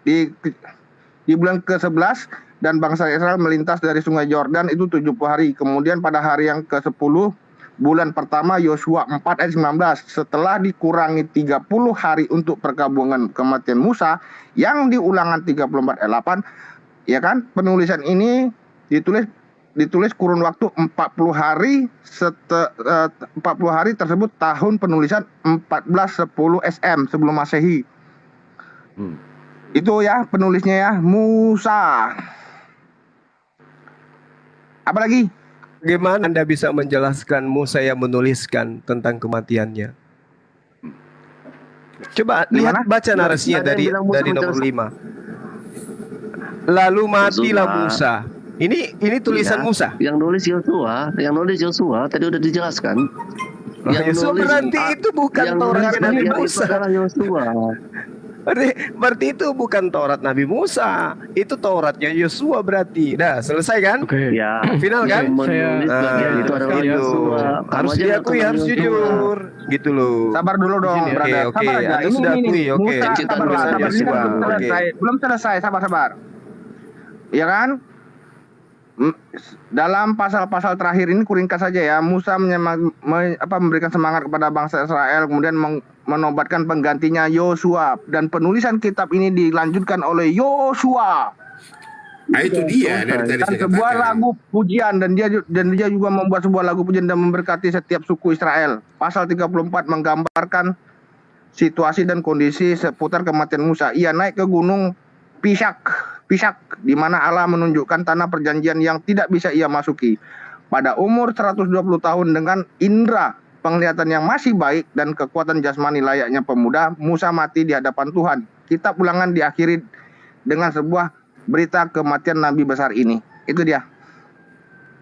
Speaker 6: di bulan ke-11 dan bangsa Israel melintas dari sungai Yordan itu 70 hari. Kemudian pada hari yang ke-10 bulan pertama Yosua 4 ayat 19 setelah dikurangi 30 hari untuk perkabungan kematian Musa yang di Ulangan 34 ayat 8 ya kan, penulisan ini ditulis kurun waktu 40 hari 40 hari tersebut tahun penulisan 1410 SM sebelum Masehi. Itu ya penulisnya ya Musa. Apa lagi?
Speaker 2: Bagaimana Anda bisa menjelaskan Musa yang menuliskan tentang kematiannya? Coba lihat baca narasinya
Speaker 8: Ada yang bilang Musa
Speaker 2: dari nomor
Speaker 8: menjelaskan.
Speaker 2: 5. Lalu matilah Musa. Ini tulisan
Speaker 8: Iya.
Speaker 2: Musa.
Speaker 8: Yang nulis Yosua tadi udah dijelaskan.
Speaker 2: Yosua berarti itu bukan Tauratnya Nabi
Speaker 8: itu
Speaker 2: Musa.
Speaker 8: adalah Yosua.
Speaker 2: Berarti itu bukan Taurat Nabi Musa. Itu Tauratnya Yosua berarti. Nah, selesai kan?
Speaker 1: Oke.
Speaker 8: Ya.
Speaker 2: Final kan?
Speaker 8: Menulis
Speaker 1: Saya-
Speaker 8: bagian itu adalah
Speaker 2: Gitu.
Speaker 8: Yosua. Kamu
Speaker 2: Harus
Speaker 8: aja
Speaker 2: diakui,
Speaker 8: ngaku
Speaker 2: harus
Speaker 8: Yosua.
Speaker 2: jujur. Gitu loh.
Speaker 6: Sabar dulu dong,
Speaker 2: Oke,
Speaker 6: brother.
Speaker 2: oke.
Speaker 6: Sabar aja.
Speaker 2: Anda sudah akui, oke.
Speaker 6: Musa,
Speaker 8: Kita
Speaker 6: sabar,
Speaker 8: tulisan
Speaker 6: sabar. Ini kan
Speaker 2: Yosua,
Speaker 6: belum
Speaker 2: oke.
Speaker 6: selesai. Belum selesai, sabar. Ya kan? Dalam pasal-pasal terakhir ini kuringkas saja ya. Musa memberikan semangat kepada bangsa Israel, kemudian menobatkan penggantinya Yosua, dan penulisan kitab ini dilanjutkan oleh Yosua.
Speaker 3: Nah itu dia dari tadi
Speaker 6: Dan
Speaker 3: saya
Speaker 6: sebuah
Speaker 3: katakan.
Speaker 6: lagu pujian dan dia juga membuat sebuah lagu pujian dan memberkati setiap suku Israel. Pasal 34 menggambarkan situasi dan kondisi seputar kematian Musa. Ia naik ke gunung Pisak di mana Allah menunjukkan tanah perjanjian yang tidak bisa ia masuki. Pada umur 120 tahun dengan indera penglihatan yang masih baik dan kekuatan jasmani layaknya pemuda, Musa mati di hadapan Tuhan. Kitab Ulangan diakhiri dengan sebuah berita kematian nabi besar ini. Itu dia.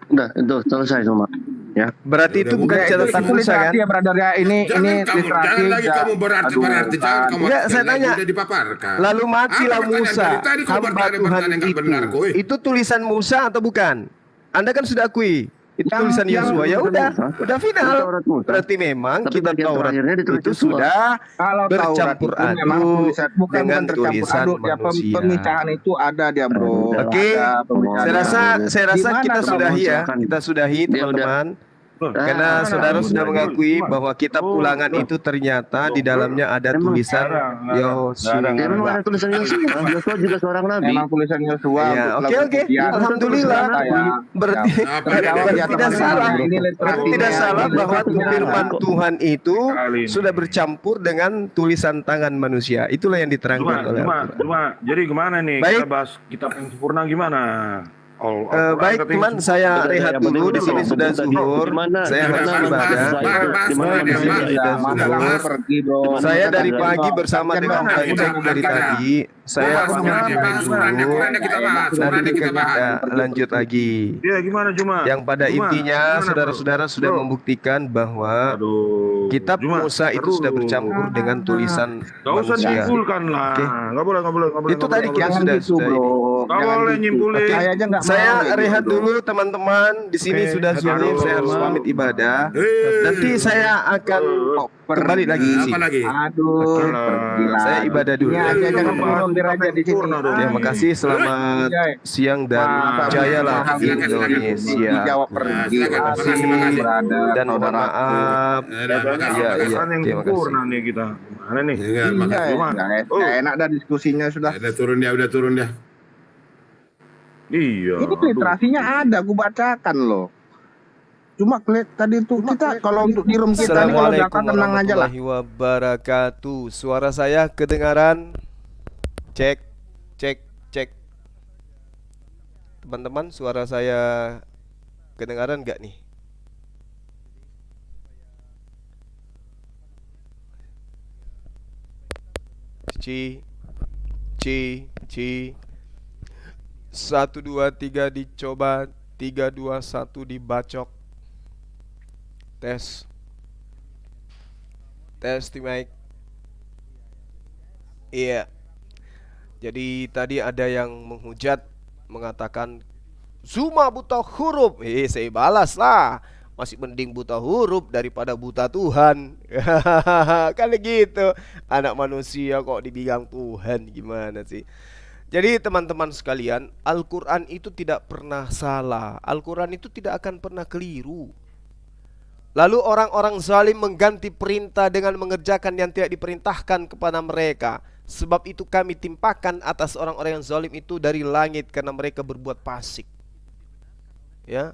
Speaker 8: Udah, itu selesai semua. Ya.
Speaker 2: Berarti itu bukan
Speaker 6: Ya,
Speaker 2: catatan
Speaker 6: itu
Speaker 2: Musa kan?
Speaker 6: literasi ya, brother ya. Ini literasi.
Speaker 3: Jangan lagi
Speaker 6: ya.
Speaker 3: kamu berarti
Speaker 6: Aduh,
Speaker 3: jangan kamu
Speaker 2: Enggak, saya
Speaker 3: lagi
Speaker 2: tanya.
Speaker 3: udah dipaparkan.
Speaker 2: Lalu matilah
Speaker 3: Apa pertanyaan
Speaker 2: Musa,
Speaker 3: dari tadi kamu
Speaker 2: hamba
Speaker 3: bertanya
Speaker 2: Tuhan
Speaker 3: yang nggak benar, kowe.
Speaker 2: itu tulisan Musa atau bukan? Anda kan sudah akui itu tulisan Yosua. Ya udah, udah final.
Speaker 8: Taurat Musa.
Speaker 2: Berarti memang
Speaker 8: Tapi
Speaker 2: kitab
Speaker 8: bagian
Speaker 2: Taurat
Speaker 8: terakhirnya ditulis
Speaker 2: itu
Speaker 8: Yosua.
Speaker 2: sudah
Speaker 6: Kalau
Speaker 2: bercampur
Speaker 6: Taurat itu memang
Speaker 2: aduk
Speaker 6: tulisan, bukan
Speaker 2: dengan
Speaker 6: tercampur
Speaker 2: tulisan
Speaker 6: aduk ya,
Speaker 2: manusia.
Speaker 6: pemisahan itu ada dia, bro.
Speaker 2: Oke,
Speaker 6: Ada pemisahan.
Speaker 2: saya rasa
Speaker 6: Di mana
Speaker 2: kita
Speaker 6: kamu
Speaker 2: sudahi ya,
Speaker 8: silakan.
Speaker 2: kita sudahi
Speaker 8: Dia udah-
Speaker 2: teman-teman. Karena saudara sudah mengakui bahwa kitab ulangan itu ternyata di dalamnya ada tulisan Yosua.
Speaker 8: Ya memang ada tulisan Yosua. Yosua juga seorang nabi.
Speaker 6: Memang tulisan Yosua.
Speaker 2: Ya, oke. Alhamdulillah. Berarti tidak salah. Berarti tidak salah bahwa firman Tuhan itu sudah bercampur dengan tulisan tangan manusia. Itulah yang diterangkan oleh Al-Quran.
Speaker 7: Jadi gimana nih?
Speaker 2: Baik.
Speaker 7: Kita bahas kitab yang sempurna gimana?
Speaker 2: Baik teman, saya rehat dulu. Di sini sudah zuhur. Saya harus ibadah.
Speaker 6: Pergi bro.
Speaker 2: Saya dari pagi bersama dengan Bang Jack dari tadi. Saya harus main dulu. Nanti kita lanjut lagi.
Speaker 7: Iya, gimana Juma?
Speaker 2: Yang pada
Speaker 7: Juma,
Speaker 2: intinya
Speaker 7: gimana,
Speaker 2: saudara-saudara
Speaker 7: bro?
Speaker 2: sudah membuktikan bahwa
Speaker 7: Aduh.
Speaker 2: kitab
Speaker 7: Juma,
Speaker 2: Musa itu
Speaker 7: aduh.
Speaker 2: sudah bercampur dengan tulisan
Speaker 7: Gak usah
Speaker 2: manusia.
Speaker 7: nyimpulkan lah.
Speaker 2: Oke.
Speaker 7: Gak boleh.
Speaker 2: Itu tadi kita
Speaker 6: Jangan
Speaker 2: sudah
Speaker 6: gitu bro.
Speaker 7: Gak
Speaker 6: Jangan
Speaker 7: boleh
Speaker 6: gitu.
Speaker 7: nyimpulin.
Speaker 6: Saya aja nggak
Speaker 2: Saya
Speaker 6: mau kayak
Speaker 2: rehat
Speaker 6: gitu, bro.
Speaker 2: dulu teman-teman. Di sini
Speaker 7: Oke,
Speaker 2: sudah zuhur.
Speaker 7: aduh.
Speaker 2: Saya harus pamit ibadah. Nanti saya akan kembali lagi ke
Speaker 3: Apa
Speaker 2: sini.
Speaker 3: lagi?
Speaker 6: Aduh, pergilah.
Speaker 2: Saya ibadah dulu.
Speaker 6: Ini aja jangan mundur aja di sini.
Speaker 2: Terima kasih. Selamat siang dan jaya lah Indonesia.
Speaker 6: Dijawab pergi.
Speaker 3: Silakan.
Speaker 6: Makasih,
Speaker 3: Makasih.
Speaker 6: brother,
Speaker 2: Dan mohon
Speaker 6: saudara.
Speaker 2: maaf. Iya,
Speaker 7: Kan yang
Speaker 2: terima
Speaker 7: sempurna
Speaker 2: kasih.
Speaker 7: nih kita. Mana nih?
Speaker 3: Iya,
Speaker 6: Iya,
Speaker 3: makasih.
Speaker 7: Juma.
Speaker 6: nggak enak dah diskusinya sudah.
Speaker 3: Udah turun dia.
Speaker 7: Iya.
Speaker 6: Ini literasinya ada, aku bacakan loh. Cuma tadi tuh kita kalau untuk di room kita nih kalau data
Speaker 2: Assalamualaikum
Speaker 6: tenang aja lah.
Speaker 2: warahmatullahi wabarakatuh. Suara saya kedengaran? Cek. Teman-teman, suara saya kedengaran nggak nih? Ci. 1 2 3 dicoba, 3 2 1 dibacok. Tes di mic. Iya. Jadi tadi ada yang menghujat mengatakan Zuma buta huruf. Saya balas lah. Masih mending buta huruf daripada buta Tuhan. Kan gitu. Anak manusia kok dibilang Tuhan, gimana sih? Jadi teman-teman sekalian, Al-Quran itu tidak pernah salah. Al-Quran itu tidak akan pernah keliru. Lalu orang-orang zalim mengganti perintah dengan mengerjakan yang tidak diperintahkan kepada mereka. Sebab itu kami timpakan atas orang-orang yang zalim itu dari langit karena mereka berbuat fasik. Ya.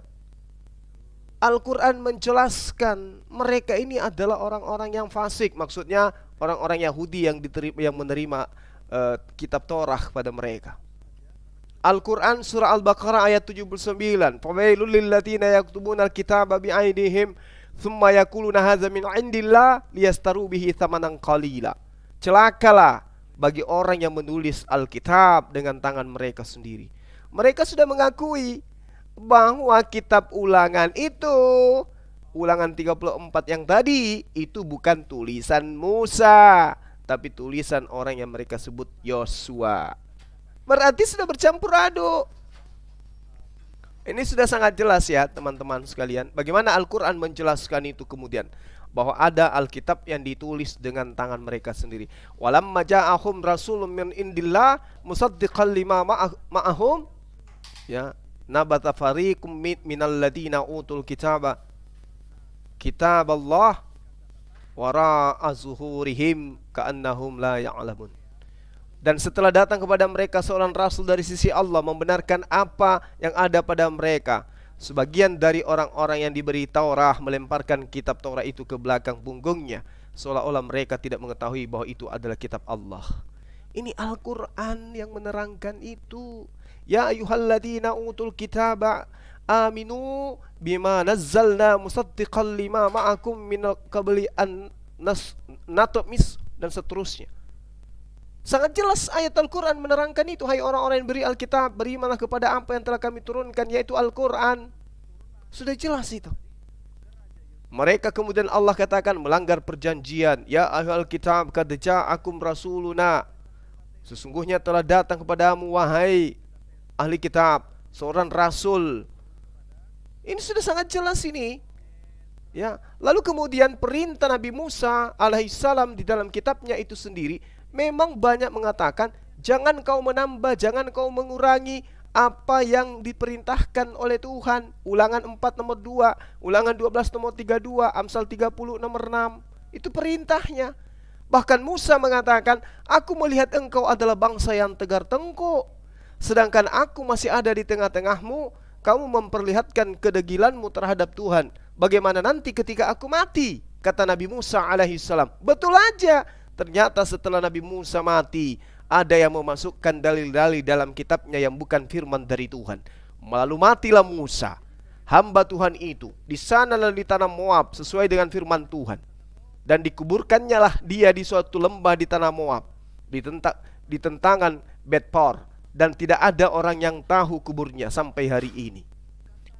Speaker 2: Al-Quran menjelaskan mereka ini adalah orang-orang yang fasik. Maksudnya orang-orang Yahudi yang menerima kitab Torah pada mereka. Al-Quran surah Al-Baqarah ayat 79. Fawailul lilladzina yaktubuna al-kitaba bi'aidihim thumma yaquluna hadza min indillah liyastaru bihi thamanan qalila. Celakalah bagi orang yang menulis Alkitab dengan tangan mereka sendiri. Mereka sudah mengakui bahwa kitab ulangan itu, ulangan 34 yang tadi, itu bukan tulisan Musa, tapi tulisan orang yang mereka sebut Yosua. Berarti sudah bercampur aduk. Ini sudah sangat jelas ya teman-teman sekalian. Bagaimana Al-Quran menjelaskan itu kemudian, bahwa ada Alkitab yang ditulis dengan tangan mereka sendiri. Walamma ja'ahum rasulun min indillah musaddiqan lima ma'ahum, ya, nabata fariqum minal ladina utul kitab Allah wara'a zuhurihim ka'annahum la ya'lamun. Dan setelah datang kepada mereka seorang rasul dari sisi Allah membenarkan apa yang ada pada mereka, sebagian dari orang-orang yang diberi Taurah melemparkan kitab Taurah itu ke belakang punggungnya, seolah-olah mereka tidak mengetahui bahwa itu adalah kitab Allah. Ini Al-Quran yang menerangkan itu. Ya ayyuhalladzina utul kitaba aminu bima nazzalna musaddiqan lima ma'akum minal qabli an natmis, dan seterusnya. Sangat jelas ayat Al-Quran menerangkan itu. Hai orang-orang yang beri Alkitab, berimanlah kepada apa yang telah kami turunkan, yaitu Al-Quran. Sudah jelas itu. Mereka kemudian Allah katakan melanggar perjanjian. Ya ahlul kitab qad ja'akum rasuluna, sesungguhnya telah datang kepadamu wahai ahli kitab seorang rasul. Ini sudah sangat jelas ini. Ya, lalu kemudian perintah Nabi Musa alaihissalam di dalam kitabnya itu sendiri memang banyak mengatakan jangan kau menambah, jangan kau mengurangi apa yang diperintahkan oleh Tuhan. Ulangan 4 nomor 2, Ulangan 12 nomor 32, Amsal 30 nomor 6. Itu perintahnya. Bahkan Musa mengatakan, aku melihat engkau adalah bangsa yang tegar tengkuk, sedangkan aku masih ada di tengah-tengahmu. Kamu memperlihatkan kedegilanmu terhadap Tuhan. Bagaimana nanti ketika aku mati? Kata Nabi Musa alaihissalam. Betul aja. Ternyata setelah Nabi Musa mati, ada yang memasukkan dalil-dalil dalam kitabnya yang bukan firman dari Tuhan. Lalu matilah Musa, hamba Tuhan itu, di sana lalu di tanah Moab sesuai dengan firman Tuhan. Dan dikuburkannya lah dia di suatu lembah di tanah Moab, di tentangan Bet-Por. Dan tidak ada orang yang tahu kuburnya sampai hari ini.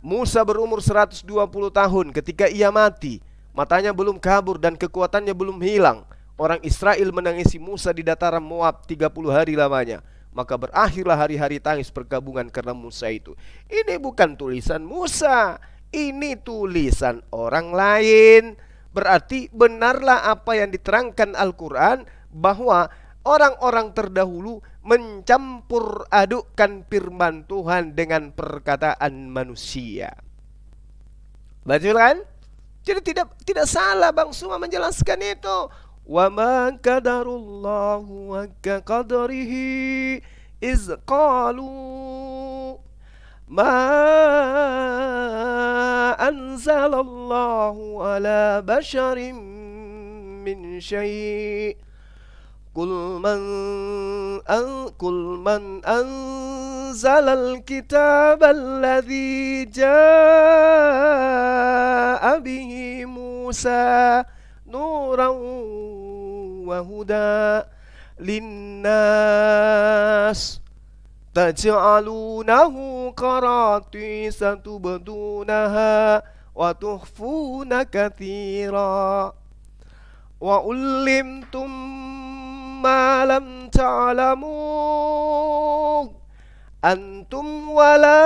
Speaker 2: Musa berumur 120 tahun ketika ia mati. Matanya belum kabur dan kekuatannya belum hilang. Orang Israel menangisi Musa di dataran Moab 30 hari lamanya. Maka berakhirlah hari-hari tangis perkabungan karena Musa itu. Ini bukan tulisan Musa, ini tulisan orang lain. Berarti benarlah apa yang diterangkan Al-Quran, bahwa orang-orang terdahulu mencampur adukkan firman Tuhan dengan perkataan manusia. Betul kan? Jadi tidak salah Bang Suma menjelaskan itu. Wa ma qadarullahu haqqa qadarihi iz qalu ma anzalallahu ala basharin min syai'. Qul man anzalal kitab alladhi jaa'a bihi Musa nuran wa huda linnas taj'alunahu qaratisa tubdunaha wa tuhfuna katsira wa ulimtum ma lam ta'lamu antum wala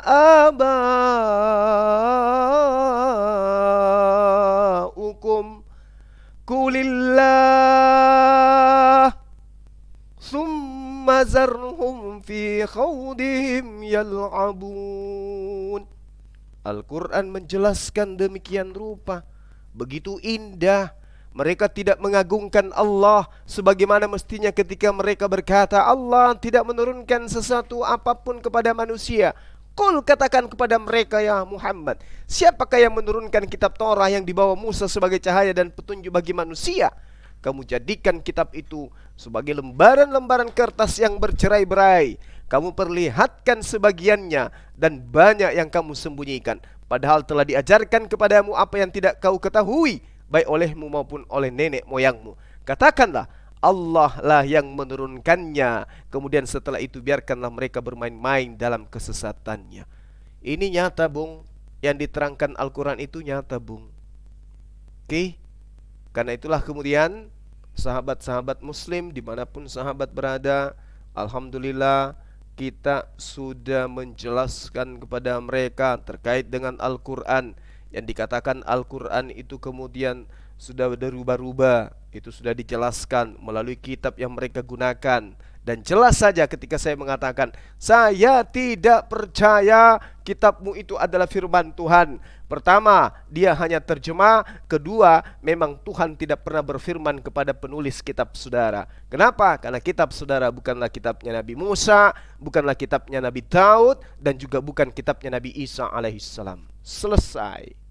Speaker 2: aba'ukum kulillah summa zarhum fi khawdihim yal'abun. Al-Quran menjelaskan demikian rupa, begitu indah. Mereka tidak mengagungkan Allah sebagaimana mestinya ketika mereka berkata Allah tidak menurunkan sesuatu apapun kepada manusia. Qul, katakan kepada mereka ya Muhammad, siapakah yang menurunkan kitab Torah yang dibawa Musa sebagai cahaya dan petunjuk bagi manusia? Kamu jadikan kitab itu sebagai lembaran-lembaran kertas yang bercerai-berai. Kamu perlihatkan sebagiannya dan banyak yang kamu sembunyikan. Padahal telah diajarkan kepadamu apa yang tidak kau ketahui, baik olehmu maupun oleh nenek moyangmu. Katakanlah, Allah lah yang menurunkannya. Kemudian setelah itu biarkanlah mereka bermain-main dalam kesesatannya. Ini nyata Bung, yang diterangkan Al-Quran itu nyata Bung. Oke? Karena itulah kemudian sahabat-sahabat muslim dimanapun sahabat berada, alhamdulillah kita sudah menjelaskan kepada mereka terkait dengan Al-Quran. Yang dikatakan Al-Quran itu kemudian sudah berubah-ubah, itu sudah dijelaskan melalui kitab yang mereka gunakan. Dan jelas saja ketika saya mengatakan saya tidak percaya kitabmu itu adalah firman Tuhan. Pertama, dia hanya terjemah. Kedua, memang Tuhan tidak pernah berfirman kepada penulis kitab saudara. Kenapa? Karena kitab saudara bukanlah kitabnya Nabi Musa, bukanlah kitabnya Nabi Daud, dan juga bukan kitabnya Nabi Isa alaihissalam. Selesai.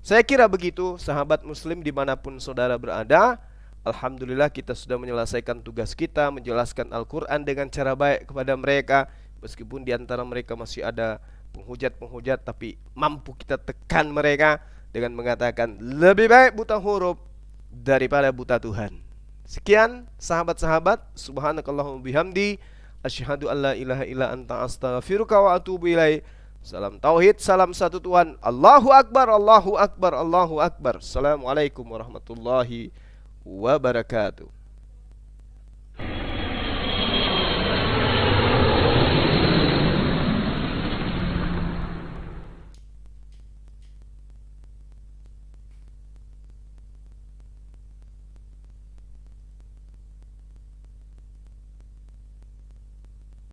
Speaker 2: Saya kira begitu sahabat muslim dimanapun saudara berada. Alhamdulillah kita sudah menyelesaikan tugas kita, menjelaskan Al-Quran dengan cara baik kepada mereka. Meskipun di antara mereka masih ada penghujat-penghujat, tapi mampu kita tekan mereka dengan mengatakan lebih baik buta huruf daripada buta Tuhan. Sekian sahabat-sahabat, subhanakallahumma bihamdi, asyhadu an la ilaha illa anta astaghfiruka wa atubu ilaik. Salam tauhid, salam satu Tuhan. Allahu Akbar, Allahu Akbar, Allahu Akbar. Assalamualaikum warahmatullahi wabarakatuh.